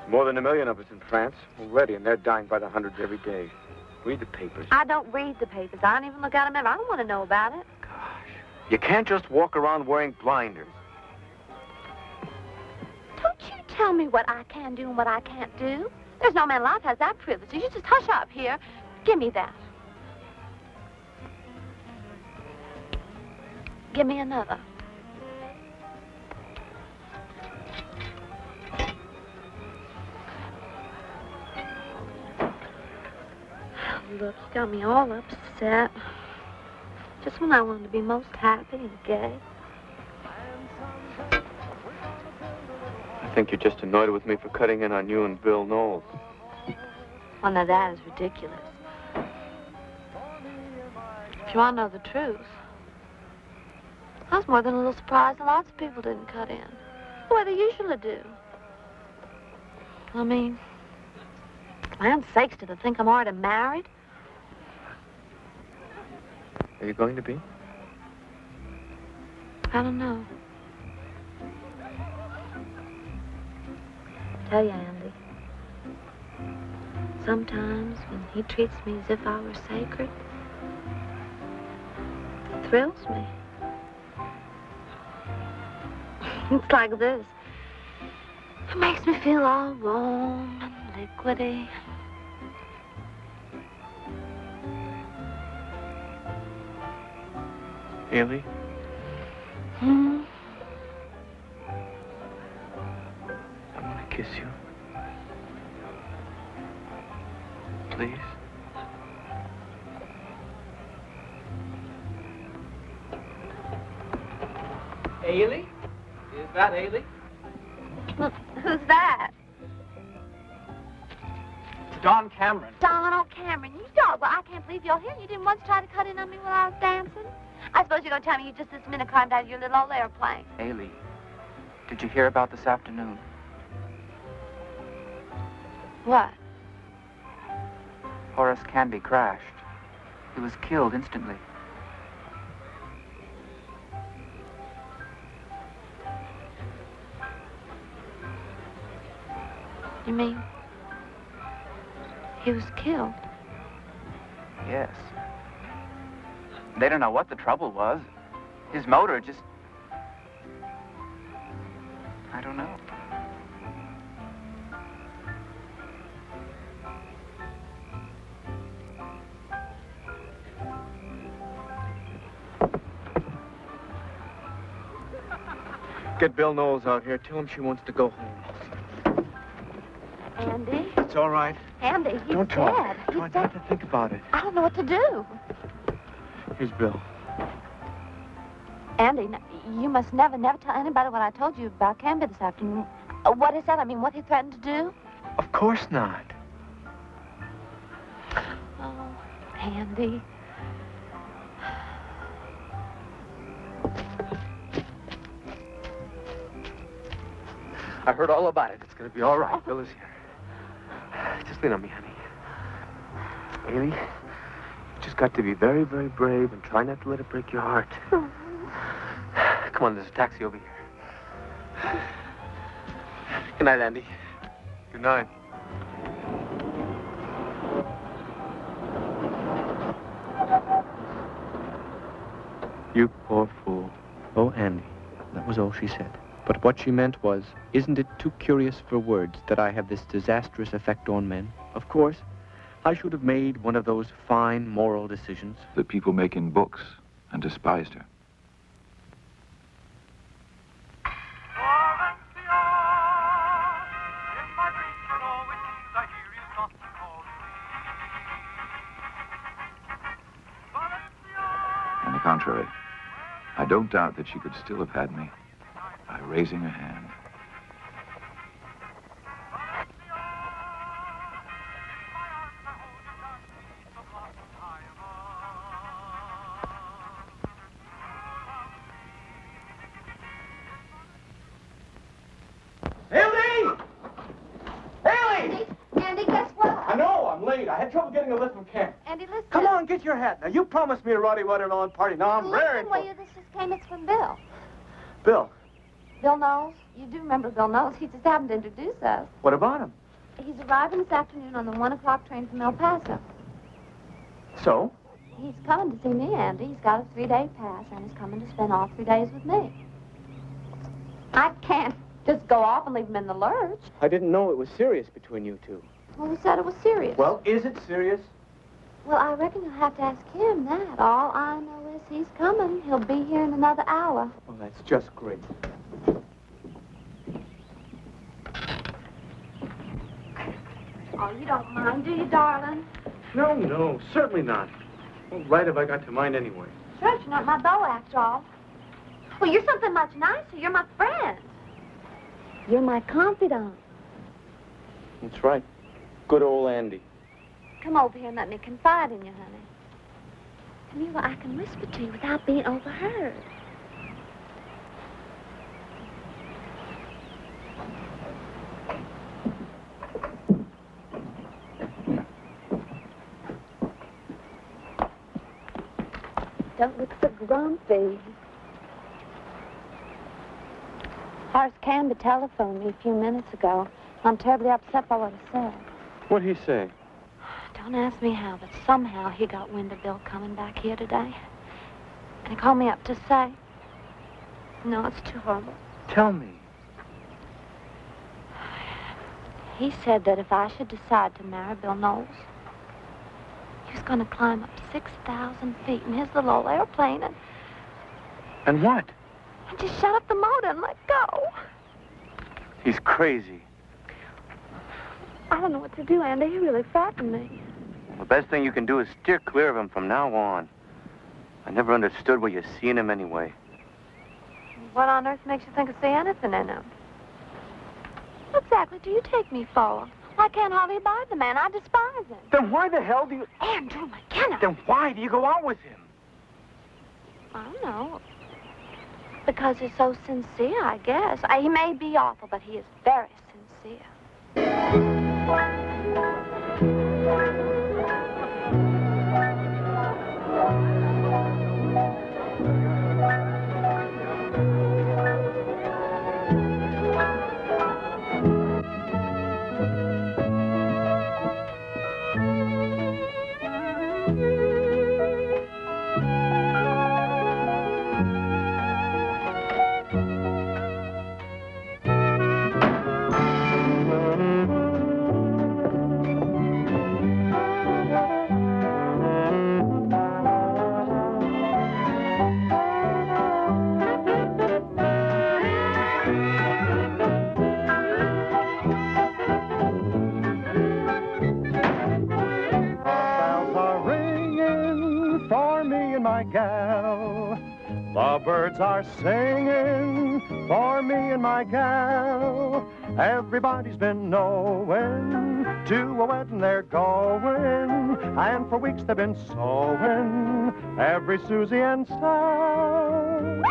More than 1 million of us in France already, and they're dying by the hundreds every day. Read the papers. I don't read the papers. I don't even look at them ever. I don't want to know about it. You can't just walk around wearing blinders. Don't you tell me what I can do and what I can't do. There's no man alive has that privilege. So you just hush up here. Give me that. Give me another. Look, you got me all upset. Just when I wanted to be most happy and gay. I think you're just annoyed with me for cutting in on you and Bill Knowles. Well, now that is ridiculous. If you want to know the truth, I was more than a little surprised that lots of people didn't cut in. The way they usually do. I mean, land's sakes, do they think I'm already married? Are you going to be? I don't know. Tell you, Andy. Sometimes when he treats me as if I were sacred, it thrills me. It's like this. It makes me feel all warm and liquidy. Haley? Hmm? I want to kiss you. Please? Ailey? Is that Ailey? Look, who's that? It's Don Cameron. Donald Cameron, you dog. Well, I can't believe you're here. You didn't once try to cut in on me while I was dancing. I suppose you're going to tell me you just this minute climbed out of your little old airplane. Ailey, did you hear about this afternoon? What? Horace Canby crashed. He was killed instantly. You mean he was killed? Yes. They don't know what the trouble was. His motor just... I don't know. Get Bill Knowles out here. Tell him she wants to go home. Andy? It's all right. Andy, he's Don't talk. dead. He's Try dead. not to think about it. I don't know what to do. Here's Bill. Andy, you must never tell anybody what I told you about Canby this afternoon. What is that? I mean, what he threatened to do? Of course not. Oh, Andy. I heard all about it. It's going to be all right. Bill is here. Just lean on me, honey. Haley, you just got to be very, very brave and try not to let it break your heart. Come on, there's a taxi over here. Good night, Andy. Good night. You poor fool. Oh, Andy. That was all she said. But what she meant was, isn't it too curious for words that I have this disastrous effect on men? Of course, I should have made one of those fine moral decisions that people make in books and despised her. On the contrary, I don't doubt that she could still have had me by raising a hand. Haley! Haley! Andy, guess what? I know, I'm late. I had trouble getting a lift from camp. Andy, listen. Come on, get your hat. Now, you promised me a Roddy Watermelon party. Now, I'm raring Listen, for will you? This just came. It's from Bill. Bill, Bill Knowles. You do remember Bill Knowles. He just happened to introduce us. what about him? He's arriving this afternoon on the 1 o'clock train from El Paso. So? He's coming to see me, Andy. He's got a 3-day pass, and he's coming to spend all 3 days with me. I can't just go off and leave him in the lurch. I didn't know it was serious between you two. Well, who said it was serious? Well, is it serious? Well, I reckon you'll have to ask him that. All I know is he's coming. He'll be here in another hour. Well, that's just great. Oh, you don't mind, do you, darling? No, certainly not. What right have I got to mind anyway? Sure, you're not my beau, after all. Well, you're something much nicer. You're my friend. You're my confidant. That's right. Good old Andy. Come over here and let me confide in you, honey. Come here where I can whisper to you without being overheard. Don't look so grumpy. Horace Canby telephoned me a few minutes ago. I'm terribly upset by what he said. What'd he say? Don't ask me how, but somehow he got wind of Bill coming back here today. And he called me up to say. No, it's too horrible. Tell me. He said that if I should decide to marry Bill Knowles, he was going to climb up 6,000 feet in his little old airplane And what? and just shut up the motor and let go. He's crazy. I don't know what to do, Andy. He really frightened me. The best thing you can do is steer clear of him from now on. I never understood where you're seeing him anyway. What on earth makes you think I see anything in him? What exactly do you take me for? I can't hardly abide the man. I despise him. Then why the hell do you... Andrew McKenna. Then why do you go out with him? I don't know. Because he's so sincere, I guess. He may be awful, but he is very sincere. The birds are singing for me and my gal. Everybody's been knowing to a wedding they're going, and for weeks they've been sewing every Susie and Sal.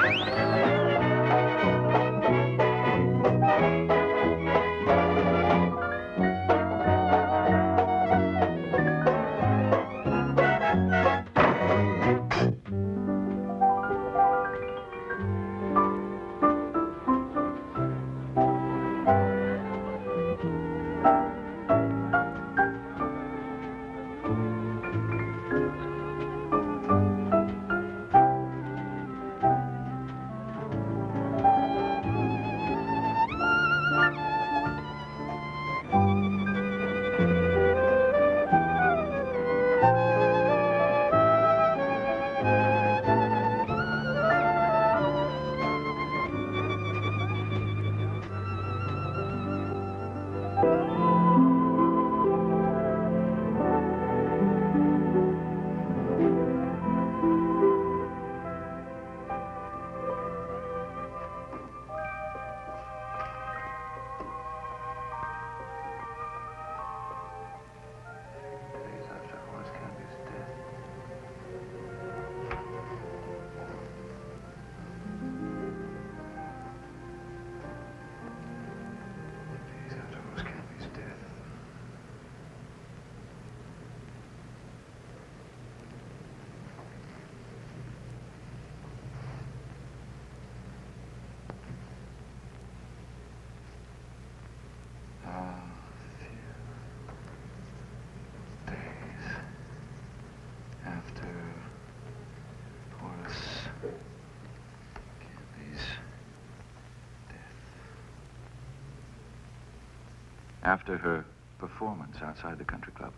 After her performance outside the country club,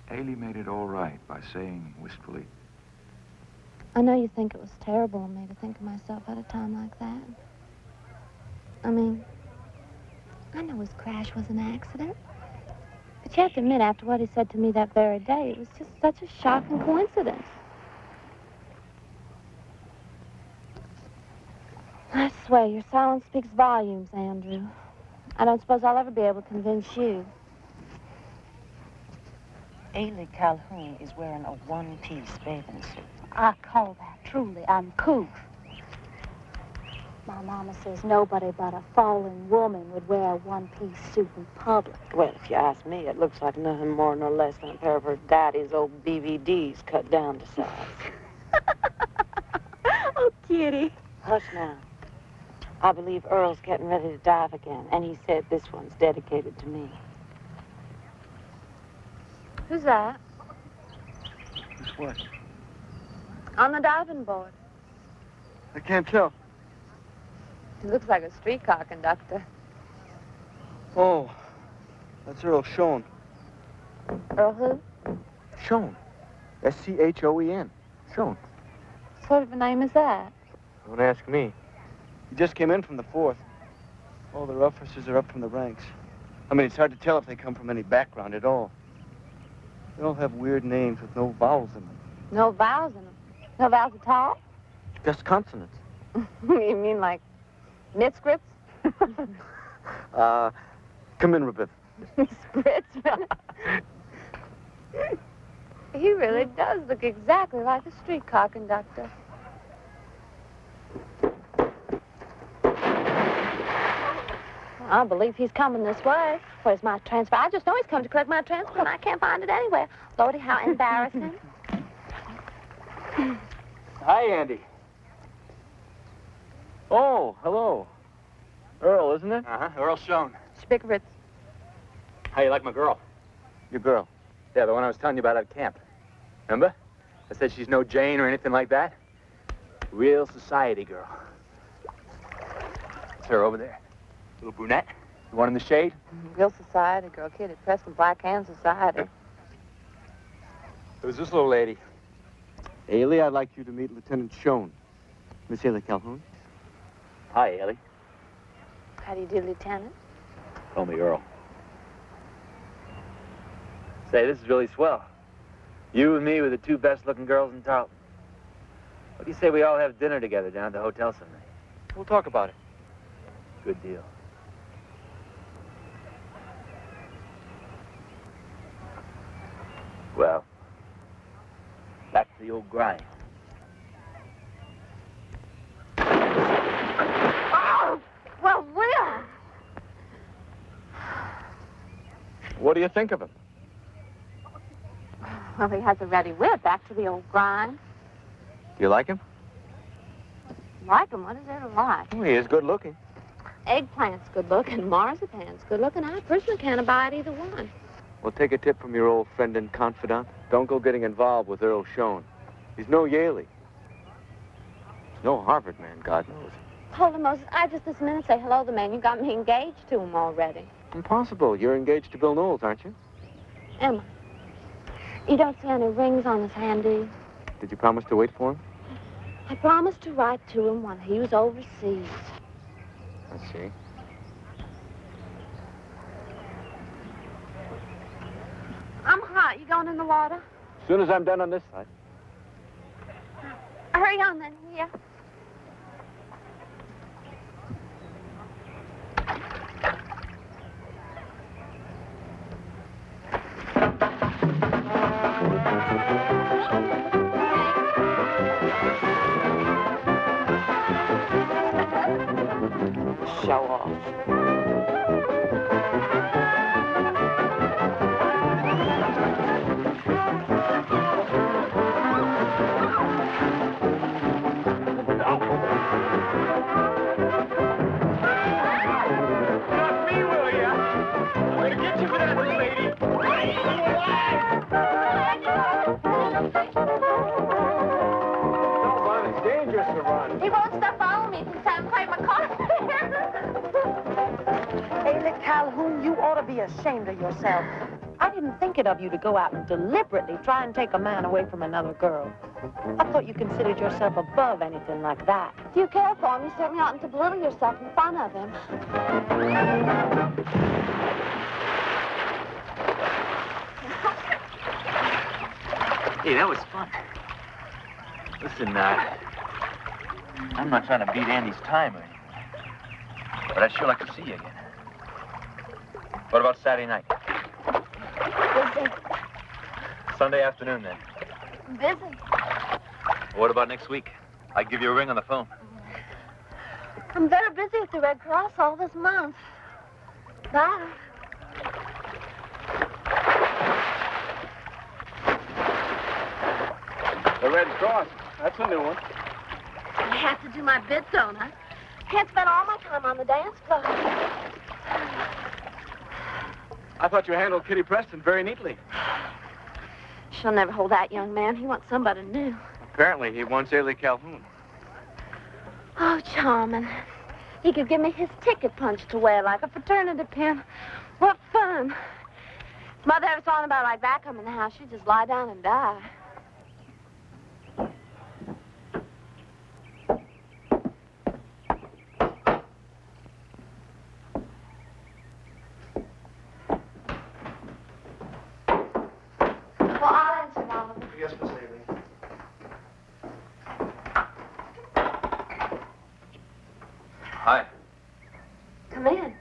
Ailey made it all right by saying wistfully, I know you think it was terrible of me to think of myself at a time like that. I mean, I know his crash was an accident. But you have to admit, after what he said to me that very day, it was just such a shocking coincidence. I swear, your silence speaks volumes, Andrew. I don't suppose I'll ever be able to convince you. Ailey Calhoun is wearing a one-piece bathing suit. I call that truly uncouth. My mama says nobody but a fallen woman would wear a one-piece suit in public. Well, if you ask me, it looks like nothing more nor less than a pair of her daddy's old BVDs cut down to size. Oh, Kitty. Hush now. I believe Earl's getting ready to dive again, and he said this one's dedicated to me. Who's that? Who's what? On the diving board. I can't tell. He looks like a streetcar conductor. Oh, that's Earl Schoen. Earl who? Schoen. S-C-H-O-E-N. Schoen. What sort of a name is that? Don't ask me. He just came in from the 4th. All the officers are up from the ranks. I mean, it's hard to tell if they come from any background at all. They all have weird names with no vowels in them. No vowels in them. No vowels at all? Just consonants. You mean like knit scripts? Come in, Rebecca. Spritzman. He really does look exactly like a streetcar conductor. I believe he's coming this way. Where's my transfer? I just know he's coming to collect my transfer, and I can't find it anywhere. Lordy, how embarrassing. Hi, Andy. Oh, hello. Earl, isn't it? Uh-huh, Earl Schoen. Spickeritz. How you like my girl? Your girl. Yeah, the one I was telling you about at camp. Remember? I said she's no Jane or anything like that. Real society girl. It's her over there. Little brunette. The one in the shade. Real society girl, kid at Preston Black Hand Society. Who's this little lady? Ailey, I'd like you to meet Lieutenant Schoen. Miss Ailey Calhoun. Hi, Ellie. How do you do, Lieutenant? Call me Earl. Say, this is really swell. You and me were the two best-looking girls in Tarleton. What do you say we all have dinner together down at the hotel some night? We'll talk about it. Good deal. Well, back to the old grind. Oh! Well, Will! What do you think of him? Well, he has a ready wit. Back to the old grind. Do you like him? Like him? What is there to like? Oh, he is good looking. Eggplant's good looking. Marzipan's good looking. I personally can't abide either one. Well, take a tip from your old friend and confidant. Don't go getting involved with Earl Schoen. He's no Yaley. He's no Harvard man, God knows. Hold on, Moses. I just this minute say hello to the man. You got me engaged to him already. Impossible. You're engaged to Bill Knowles, aren't you? Am I? You don't see any rings on his hand, do you? Did you promise to wait for him? I promised to write to him when he was overseas. I see. I'm hot. You going in the water? As soon as I'm done on this side. Hurry on then. Yeah. Show off. He won't stop following me since I'm playing my car. Ailey Calhoun, you ought to be ashamed of yourself. I didn't think it of you to go out and deliberately try and take a man away from another girl. I thought you considered yourself above anything like that. If you care for him, you certainly oughtn't to belittle yourself in front of him. Hey, that was fun. Listen, I'm not trying to beat Andy's time or anything, but I'd sure like to see you again. What about Saturday night? Busy. Sunday afternoon, then. Busy. What about next week? I'd give you a ring on the phone. I'm very busy with the Red Cross all this month. Bye. The Red Cross. That's a new one. I have to do my bit, don't I? Can't spend all my time on the dance floor. I thought you handled Kitty Preston very neatly. She'll never hold that young man. He wants somebody new. Apparently, he wants Ailey Calhoun. Oh, charming. He could give me his ticket punch to wear like a fraternity pin. What fun. If Mother ever saw anybody like that come in the house, she'd just lie down and die. Well, I'll answer, Oliver. Yes, Miss Ailey. Hi. Come in.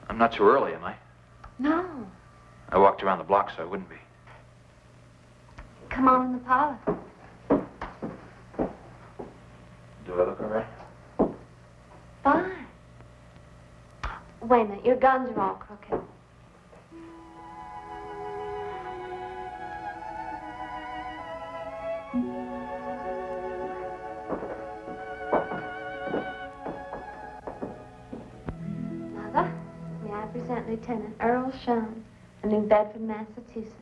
I'm not too early, am I? No. I walked around the block so I wouldn't be. Come on in the parlor. Do I look all right? Fine. Wait a minute, your guns are all crooked. Mother, may I present Lieutenant Earl Shum of New Bedford, Massachusetts.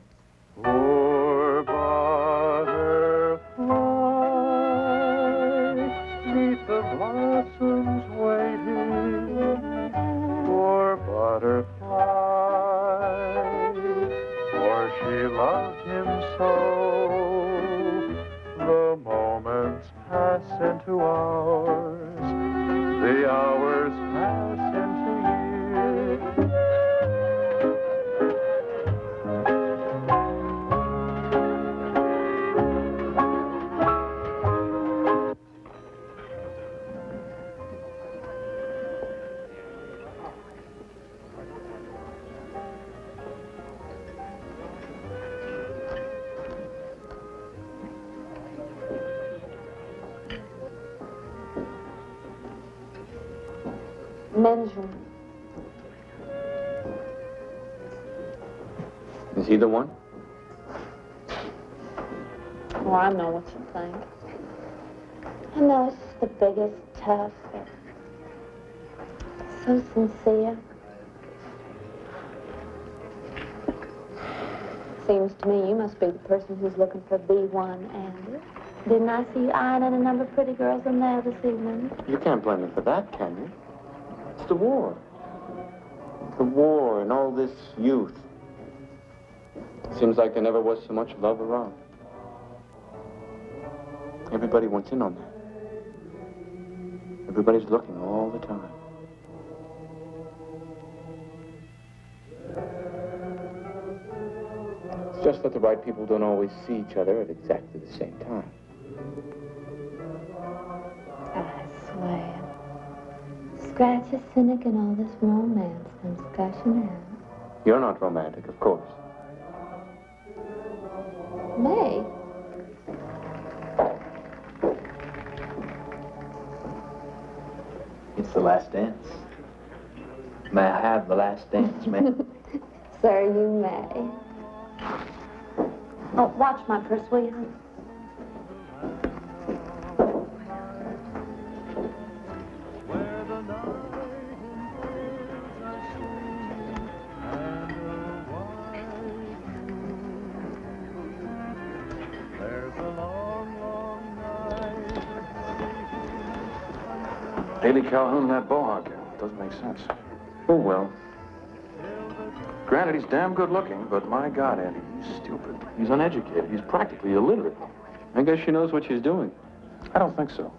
Poor butterfly, neath the blossoms waiting. Poor butterfly, for she loved him so. The moments pass into hours, the hours pass into years. Men's room. Is he the one? Oh, I know what you think. I know it's just the biggest, tough, but so sincere. Seems to me you must be the person who's looking for the one, Andy. Didn't I see you eyeing at a number of pretty girls in there this evening? You can't blame me for that, can you? It's the war. The war and all this youth. Seems like there never was so much love around. Everybody wants in on that. Everybody's looking all the time. It's just that the right people don't always see each other at exactly the same time. I swear. Scratch a cynic and all this romance comes gushing out. You're not romantic, of course. May. It's the last dance. May I have the last dance, ma'am? Sir, you may. Oh, watch my purse, will you? There's a long Haley Calhoun and that Bohawk. Doesn't make sense. Oh, well. Granted, he's damn good looking, but my God, Andy, he's stupid. He's uneducated. He's practically illiterate. I guess she knows what she's doing. I don't think so.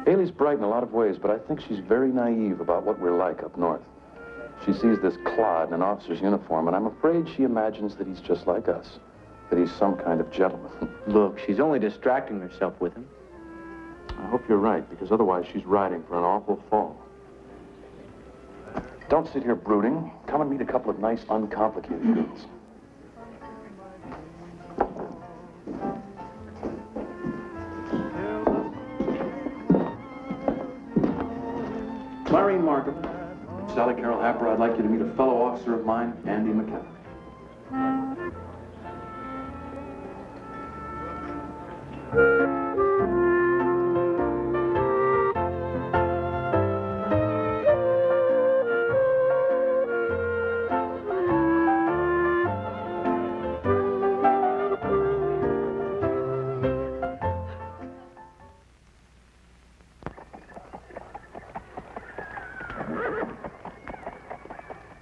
Haley's bright in a lot of ways, but I think she's very naive about what we're like up north. She sees this clod in an officer's uniform, and I'm afraid she imagines that he's just like us, that he's some kind of gentleman. Look, she's only distracting herself with him. I hope you're right, because otherwise she's riding for an awful fall. Don't sit here brooding. Come and meet a couple of nice, uncomplicated girls. Clarine Markham, Sally Carroll Happer, I'd like you to meet a fellow officer of mine, Andy McKenna.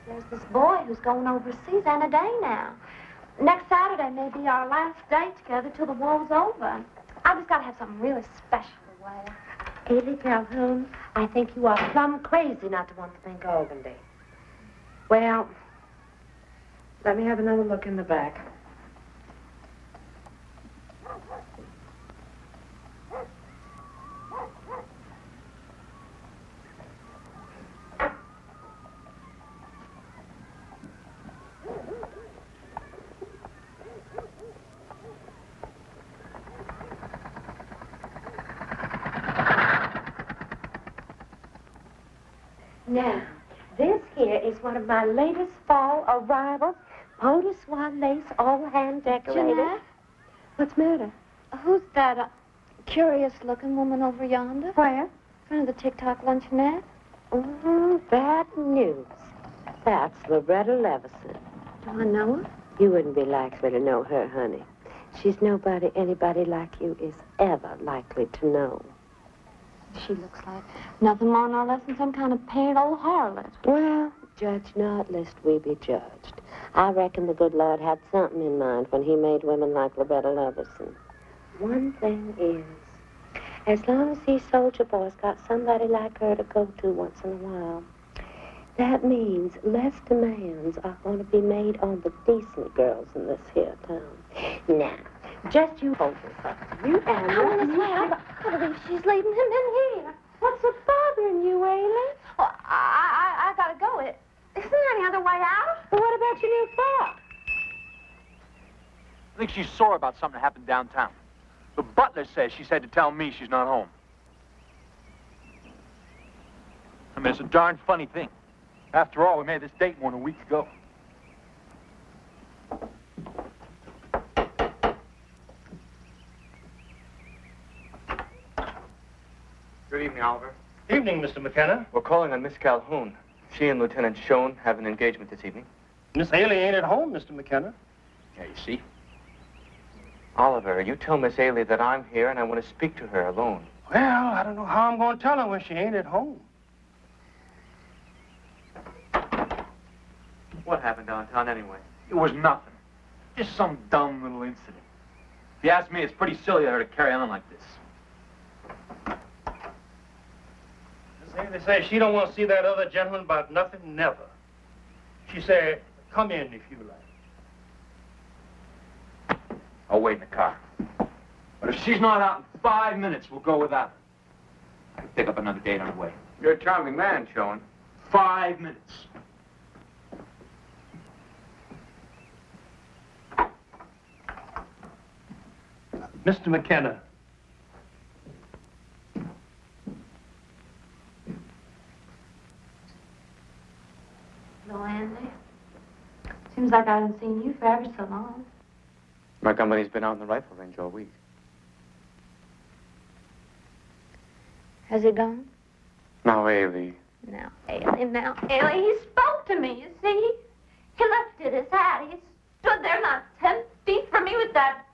There's this boy who's going overseas any day now. Next Saturday may be our last day together till the war's over. I just got to have something really special to wear. Haley Calhoun, I think you are plumb crazy not to want to think Organdy. Well, let me have another look in the back. Now, this here is one of my latest fall arrivals. Potus Swan lace, all hand decorated. Jeanette? What's the matter? Who's that curious-looking woman over yonder? Where? In front of the TikTok luncheonette. Oh, bad news. That's Loretta Levison. Do I know her? You wouldn't be likely to know her, honey. She's nobody anybody like you is ever likely to know. She looks like nothing more nor less than some kind of painted old harlot. Well, judge not, lest we be judged. I reckon the good Lord had something in mind when he made women like Loretta Levison. One thing is, as long as these soldier boys got somebody like her to go to once in a while, that means less demands are going to be made on the decent girls in this here town. Now, just you hold this up. You and I want to say, I believe she's leaving him in here. What's so bothering you, Ailey? Oh, I gotta go. Isn't there any other way out? Well, what about your new frock? I think she's sore about something that happened downtown. The butler says she said to tell me she's not home. I mean, it's a darn funny thing. After all, we made this date more than a week ago. Good evening, Oliver. Evening, Mr. McKenna. We're calling on Miss Calhoun. She and Lieutenant Schoen have an engagement this evening. Miss Haley ain't at home, Mr. McKenna. Yeah, you see? Oliver, you tell Miss Haley that I'm here and I want to speak to her alone. Well, I don't know how I'm going to tell her when she ain't at home. What happened downtown anyway? It was nothing. Just some dumb little incident. If you ask me, it's pretty silly of her to carry on like this. Miss Haley says she don't want to see that other gentleman about nothing, never. She said, come in if you like. I'll wait in the car. But if she's not out in 5 minutes, we'll go without her. I can pick up another date on the way. You're a charming man, Schoen. 5 minutes. Mr. McKenna. No, Andy. Seems like I haven't seen you for ever so long. My company's been out in the rifle range all week. Has it gone? Now, Haley. Now, Ailey, he spoke to me, you see? He lifted his hat. He stood there not 10 feet from me with that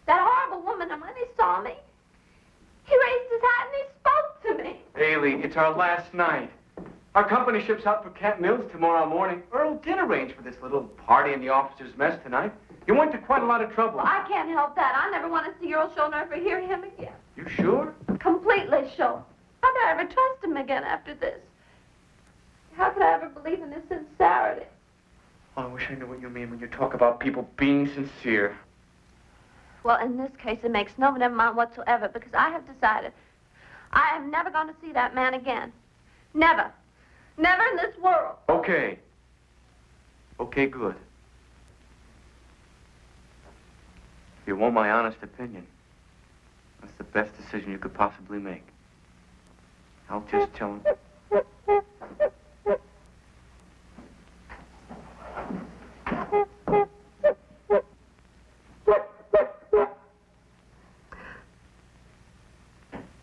horrible woman, and when he saw me, he raised his hat and he spoke to me. Haley, it's our last night. Our company ships out for Camp Mills tomorrow morning. Earl did arrange for this little party in the officers' mess tonight. You went to quite a lot of trouble. Well, I can't help that. I never want to see Earl Shaw nor ever hear him again. You sure? Completely sure. How could I ever trust him again after this? How could I ever believe in his sincerity? Oh, I wish I knew what you mean when you talk about people being sincere. Well, in this case, it makes no mind whatsoever, because I have decided I am never going to see that man again. Never. Never in this world. Okay. Okay, good. If you want my honest opinion, that's the best decision you could possibly make. I'll just tell him.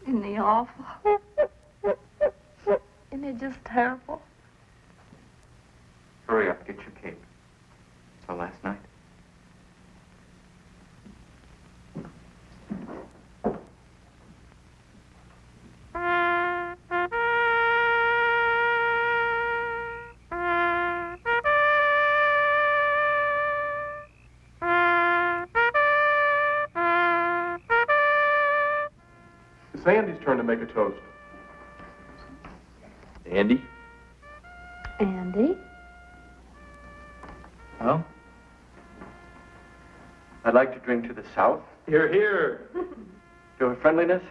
Isn't he awful? Isn't he just terrible? Hurry up, get your cape. It's our last night. It's Andy's turn to make a toast. Andy? Andy? Well, I'd like to drink to the South. Here, here. To her friendliness,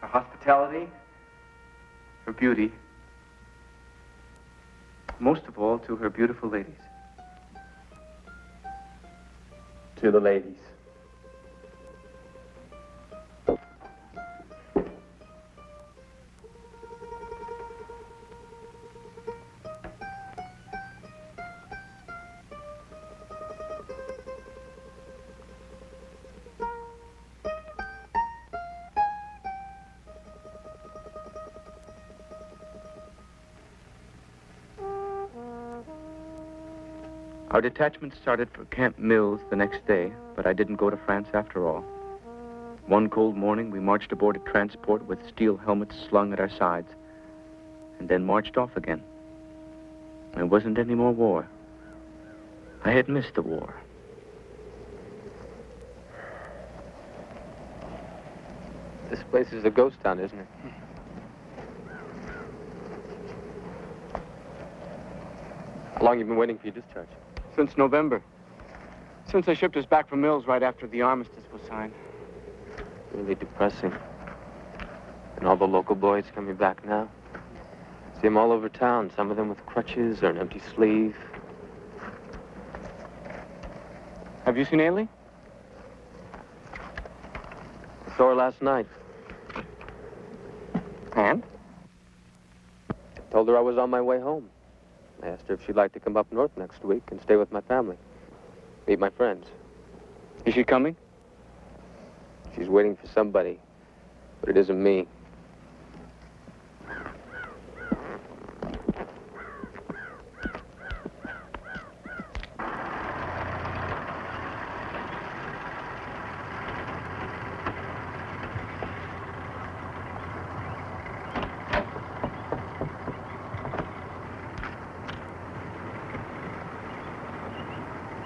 her hospitality, her beauty. Most of all, to her beautiful ladies. To the ladies. Our detachment started for Camp Mills the next day, but I didn't go to France after all. One cold morning, we marched aboard a transport with steel helmets slung at our sides, and then marched off again. There wasn't any more war. I had missed the war. This place is a ghost town, isn't it? How long have you been waiting for your discharge? Since November. Since they shipped us back from Mills right after the armistice was signed. Really depressing. And all the local boys coming back now. See them all over town, some of them with crutches or an empty sleeve. Have you seen Ailey? I saw her last night. And? Told her I was on my way home. I asked her if she'd like to come up north next week and stay with my family. Meet my friends. Is she coming? She's waiting for somebody, but it isn't me.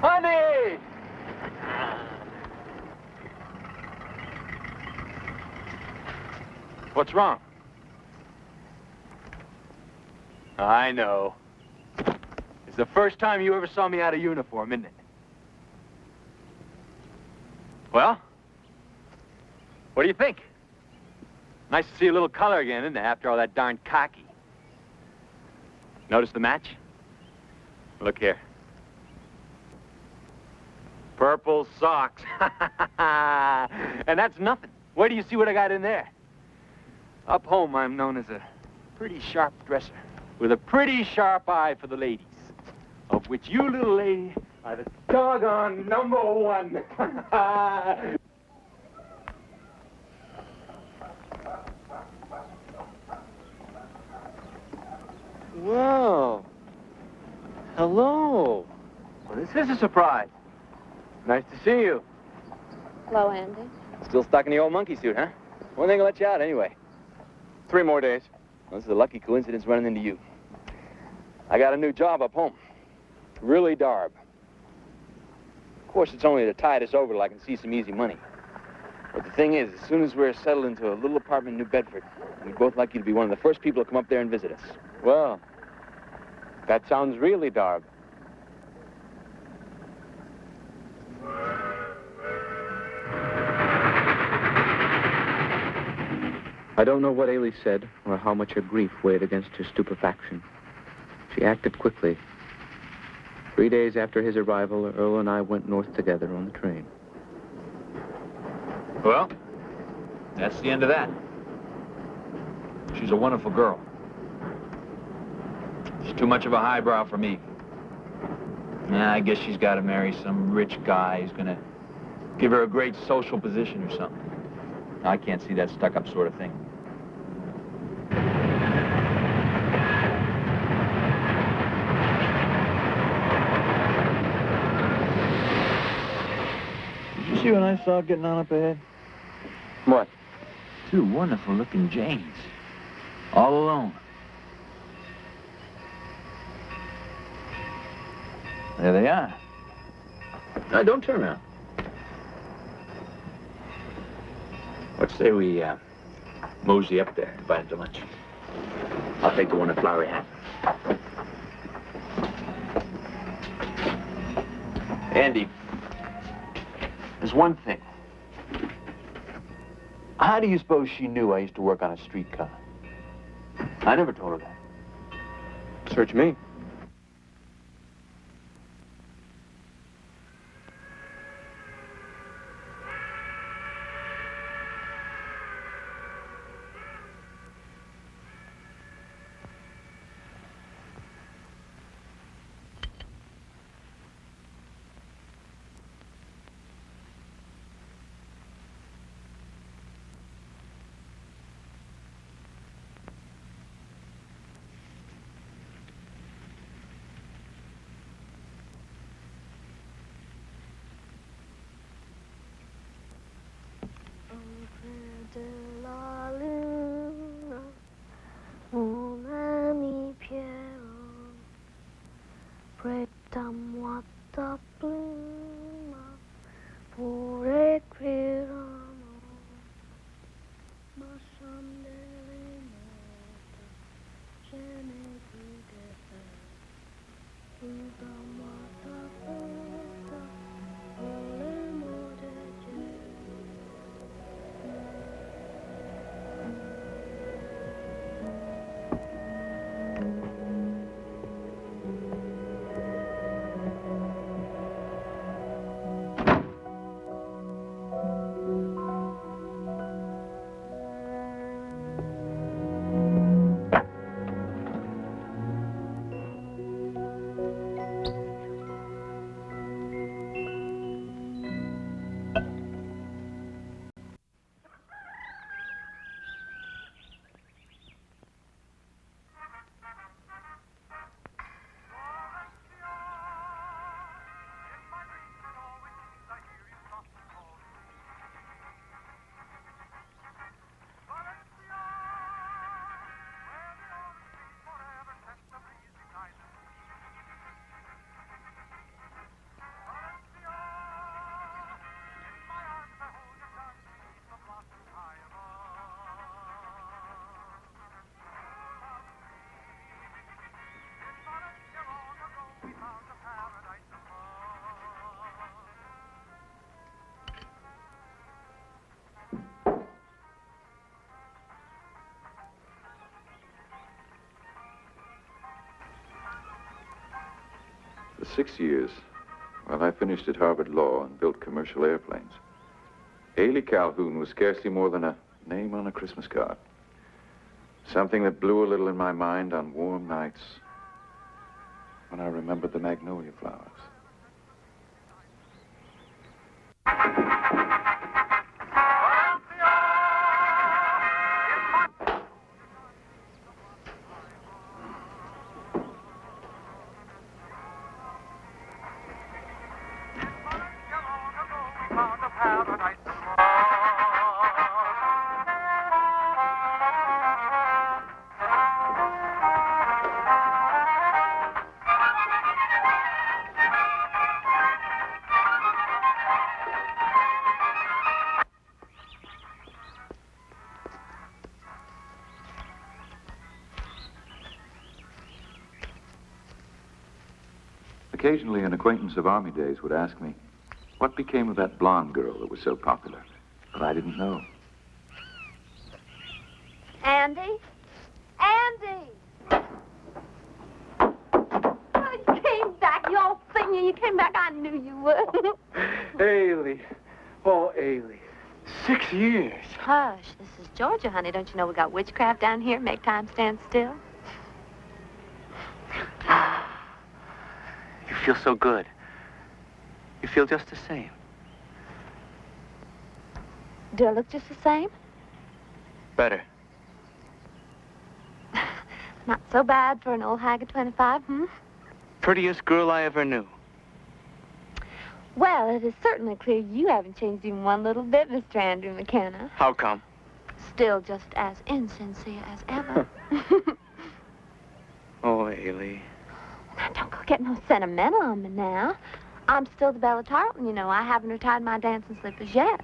Honey! What's wrong? I know. It's the first time you ever saw me out of uniform, isn't it? Well, what do you think? Nice to see a little color again, isn't it, after all that darn khaki? Notice the match? Look here. Purple socks. And that's nothing. Where do you see what I got in there? Up home, I'm known as a pretty sharp dresser with a pretty sharp eye for the ladies, of which you little lady are the doggone number one. Whoa. Hello. Well, this is a surprise. Nice to see you. Hello, Andy. Still stuck in the old monkey suit, huh? When are they gonna let you out, anyway? 3 more days. Well, this is a lucky coincidence running into you. I got a new job up home. Really darb. Of course, it's only to tide us over till I can see some easy money. But the thing is, as soon as we're settled into a little apartment in New Bedford, we'd both like you to be one of the first people to come up there and visit us. Well, that sounds really darb. I don't know what Ailey said or how much her grief weighed against her stupefaction. She acted quickly. 3 days after his arrival, Earl and I went north together on the train. Well, that's the end of that. She's a wonderful girl. She's too much of a highbrow for me. Yeah, I guess she's got to marry some rich guy who's going to give her a great social position or something. I can't see that stuck-up sort of thing. Did you see what I saw getting on up ahead? What? Two wonderful-looking Janes. All alone. There they are. Now, don't turn around. Let's say we mosey up there, divide into lunch. I'll take the one in Flowery Hat. Andy, there's one thing. How do you suppose she knew I used to work on a streetcar? I never told her that. Search me. De la luna, mon ami Pierrot, prête-moi ta plume pour écrire un mot. Ma chambre est morte, je n'ai plus de feu. Ouvre-moi ta porte pour le mot de Dieu. For 6 years, while I finished at Harvard Law and built commercial airplanes, Ailey Calhoun was scarcely more than a name on a Christmas card. Something that blew a little in my mind on warm nights when I remembered the magnolia flowers. Occasionally, an acquaintance of Army days would ask me, what became of that blonde girl that was so popular? But I didn't know. Andy? Andy! Oh, you came back, you old thing. You came back. I knew you would. Ailey. Oh, Ailey. 6 years. Hush, this is Georgia, honey. Don't you know we got witchcraft down here? Make time stand still. You feel so good. You feel just the same. Do I look just the same? Better. Not so bad for an old hag of 25, Prettiest girl I ever knew. Well, it is certainly clear you haven't changed even one little bit, Mr. Andrew McKenna. How come? Still just as insincere as ever. Oh, Ailey. Now, don't go getting all sentimental on me now. I'm still the Belle of Tarleton, you know. I haven't retired my dancing slippers yet.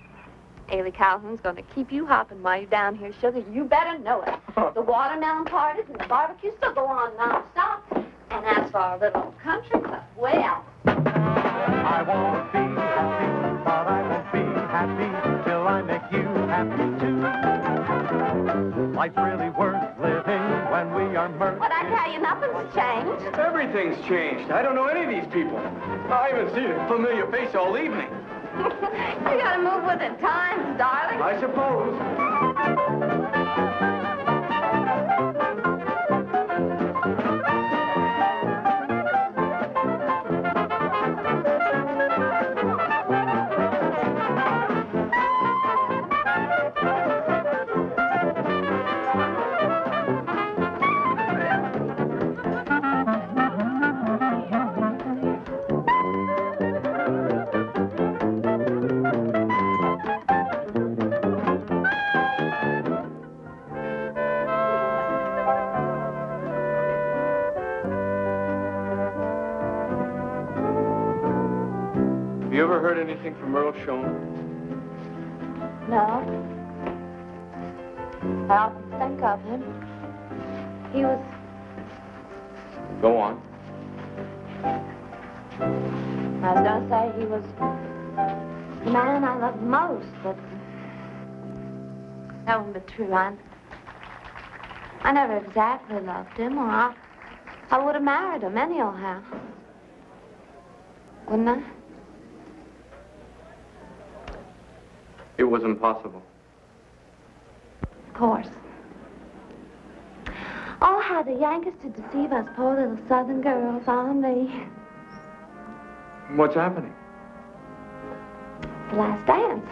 Ailey Calhoun's going to keep you hopping while you're down here, sugar. You better know it. The watermelon parties and the barbecue still go on non-stop. And as for our little country club, well... I won't be happy, but I won't be happy till I make you happy too. Life's really worth living when we are merged. What I tell you, nothing's changed. Everything's changed. I don't know any of these people. I haven't seen a familiar face all evening. You gotta move with the times, darling. I suppose. You ever heard anything from Earl Schoen? No. I often think of him. He was... Go on. I was gonna say he was the man I loved most, but that wouldn't be true. I never exactly loved him, or I would have married him anyhow. Wouldn't I? It was impossible. Of course. Oh, how the Yankees to deceive us poor little Southern girls on me. What's happening? The last dance.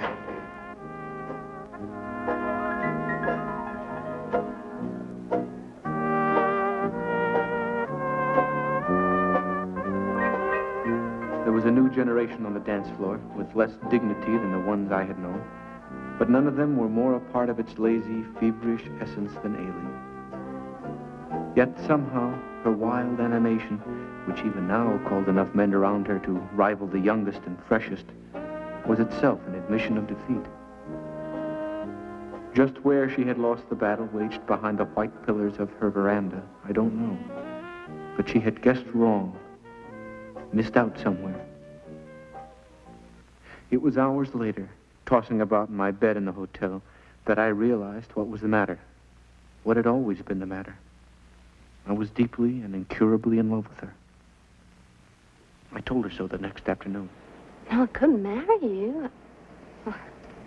There was a new generation on the dance floor with less dignity than the ones I had known. But none of them were more a part of its lazy, feverish essence than Ailey. Yet somehow, her wild animation, which even now called enough men around her to rival the youngest and freshest, was itself an admission of defeat. Just where she had lost the battle waged behind the white pillars of her veranda, I don't know. But she had guessed wrong, missed out somewhere. It was hours later, tossing about in my bed in the hotel, that I realized what was the matter, what had always been the matter. I was deeply and incurably in love with her. I told her so the next afternoon. No, I couldn't marry you. I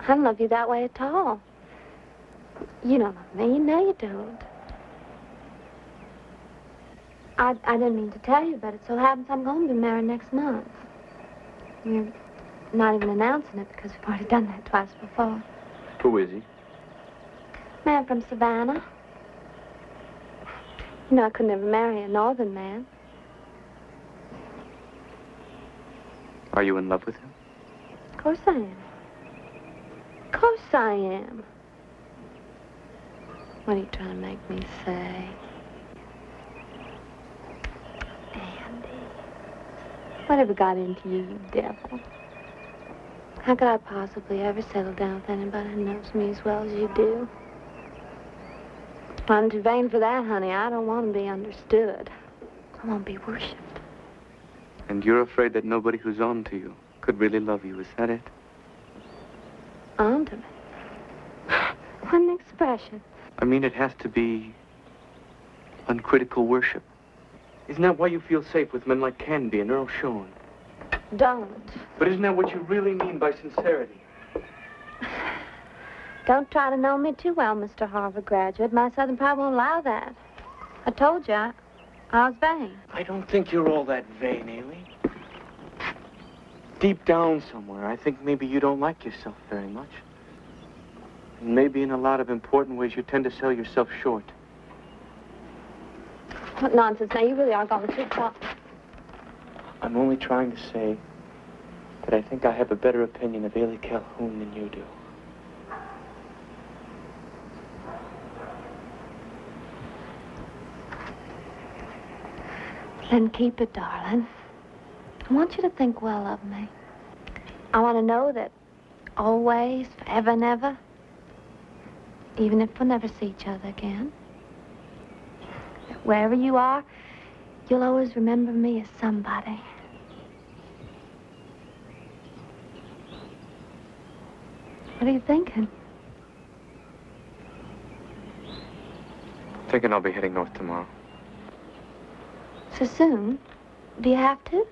don't love you that way at all. You don't love me. You know you don't. I didn't mean to tell you, but it so happens I'm going to be married next month. We're not even announcing it because we've already done that twice before. Who is he? Man from Savannah. You know, I could never marry a northern man. Are you in love with him? Of course I am. Of course I am. What are you trying to make me say? Andy, whatever got into you, you devil? How could I possibly ever settle down with anybody who knows me as well as you do? I'm too vain for that, honey. I don't want to be understood. I want to be worshipped. And you're afraid that nobody who's on to you could really love you, is that it? On to me? What an expression. I mean, it has to be uncritical worship. Isn't that why you feel safe with men like Canby and Earl Schoen? Don't. But isn't that what you really mean by sincerity? Don't try to know me too well, Mr. Harvard graduate. My Southern pride won't allow that. I told you, I was vain. I don't think you're all that vain, Ailey. Deep down somewhere, I think maybe you don't like yourself very much. And maybe in a lot of important ways, you tend to sell yourself short. What nonsense. Now, you really are going too far. I'm only trying to say that I think I have a better opinion of Ailey Calhoun than you do. Then keep it, darling. I want you to think well of me. I want to know that always, forever and ever, even if we'll never see each other again, that wherever you are, you'll always remember me as somebody. What are you thinking? Thinking I'll be heading north tomorrow. So soon? Do you have to?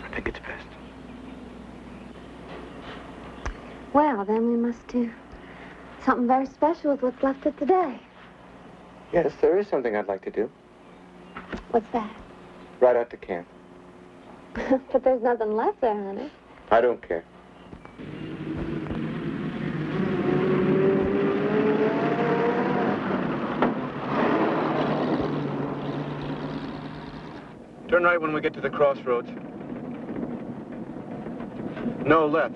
I think it's best. Well, then we must do something very special with what's left of today. Yes, there is something I'd like to do. What's that? Right out to camp. But there's nothing left there, honey. I don't care. Turn right when we get to the crossroads. No, left.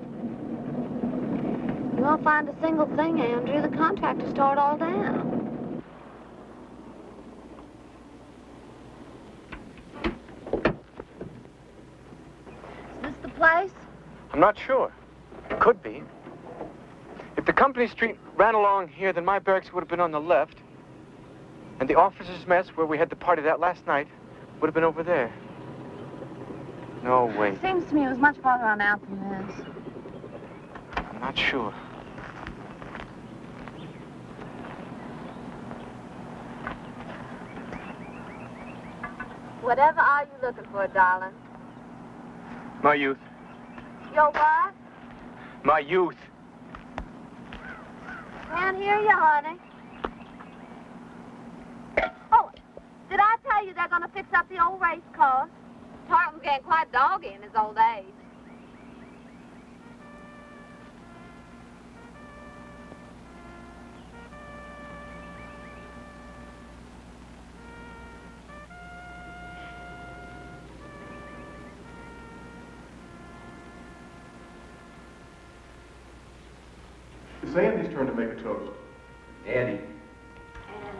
You won't find a single thing, Andrew. The contractors tore it all down. Is this the place? I'm not sure. It could be. If the company street ran along here, then my barracks would have been on the left. And the officers' mess, where we had the party that last night, would have been over there. No, wait. Seems to me it was much farther on out than this. I'm not sure. Whatever are you looking for, darling? My youth. Your what? My youth. Can't hear you, honey. Oh, did I tell you they're going to fix up the old race course? Tarleton's getting quite doggy in his old age. It's Andy's turn to make a toast. Andy.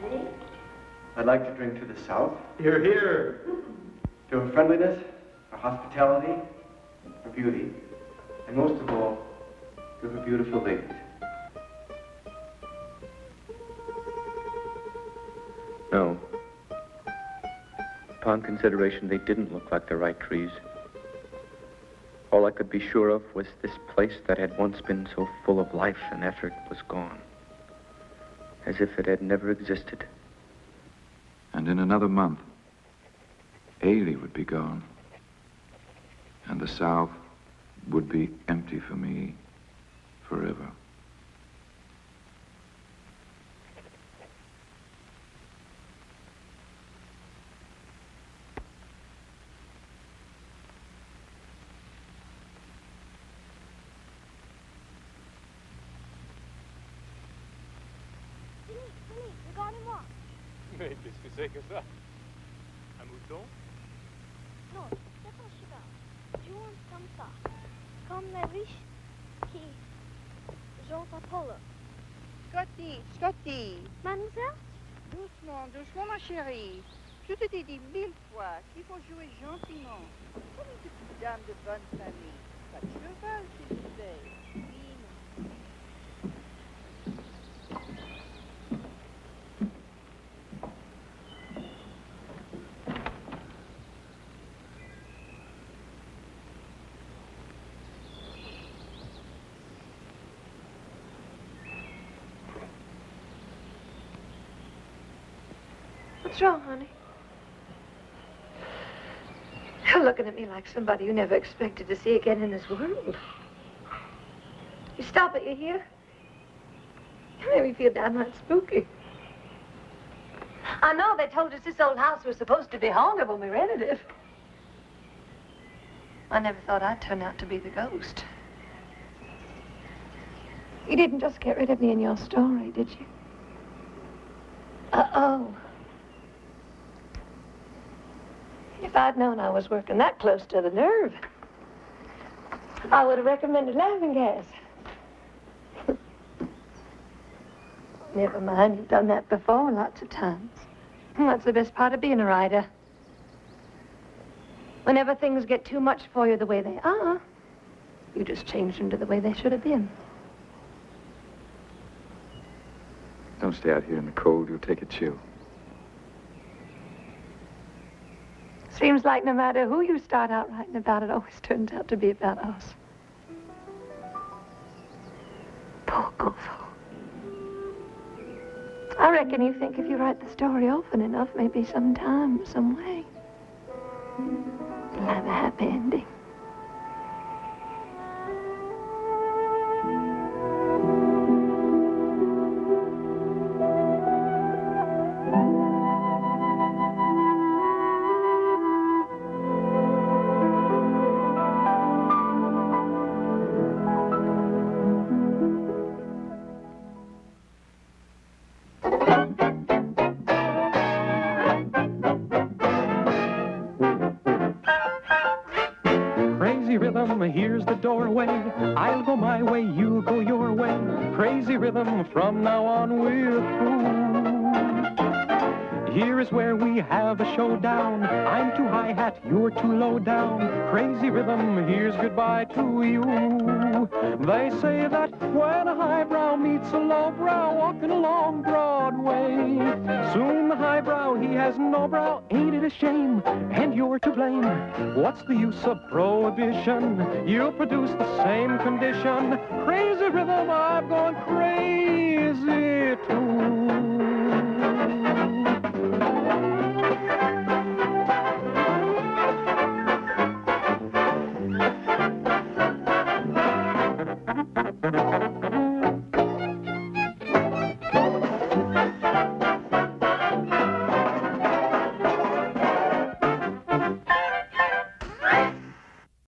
Andy? I'd like to drink to the South. Here, here. To her friendliness, her hospitality, her beauty, and most of all, to her beautiful ladies. No. Upon consideration, they didn't look like the right trees. All I could be sure of was this place that had once been so full of life and effort was gone. As if it had never existed. And in another month, Ailey would be gone. And the South would be empty for me forever. Regardez-moi. Mais qu'est-ce que c'est que ça? Un mouton? Non, c'est un cheval. Jaune comme ça. Comme les riches qui jouent à polo. Scotty, Scotty. Mademoiselle? Doucement, doucement, ma chérie. Je te t'ai dit 1000 fois qu'il faut jouer gentiment. Comme une petite dame de bonne famille. Pas de cheval, s'il vous plaît. Fine. What's wrong, honey? You're looking at me like somebody you never expected to see again in this world. You stop it, you hear? You made me feel downright spooky. I know they told us this old house was supposed to be haunted when we rented it. I never thought I'd turn out to be the ghost. You didn't just get rid of me in your story, did you? Uh-oh. If I'd known I was working that close to the nerve, I would have recommended laughing gas. Never mind, you've done that before lots of times. That's the best part of being a writer. Whenever things get too much for you the way they are, you just change them to the way they should have been. Don't stay out here in the cold. You'll take a chill. Seems like no matter who you start out writing about, it always turns out to be about us. Poor Gopher. I reckon you think if you write the story often enough, maybe sometime, some way, it'll have a happy ending. Here's the doorway. I'll go my way, you'll go your way. Crazy rhythm, from now on we're through. Here is where we have a showdown. I'm too high hat, you're too low down. Crazy rhythm, here's goodbye to you. They say that when a highbrow meets a lowbrow walking along Broadway, soon the highbrow, he has no brow. Ain't it a shame? And you're to blame. What's the use of prohibition? You'll produce the same condition. Crazy rhythm, I'm going crazy.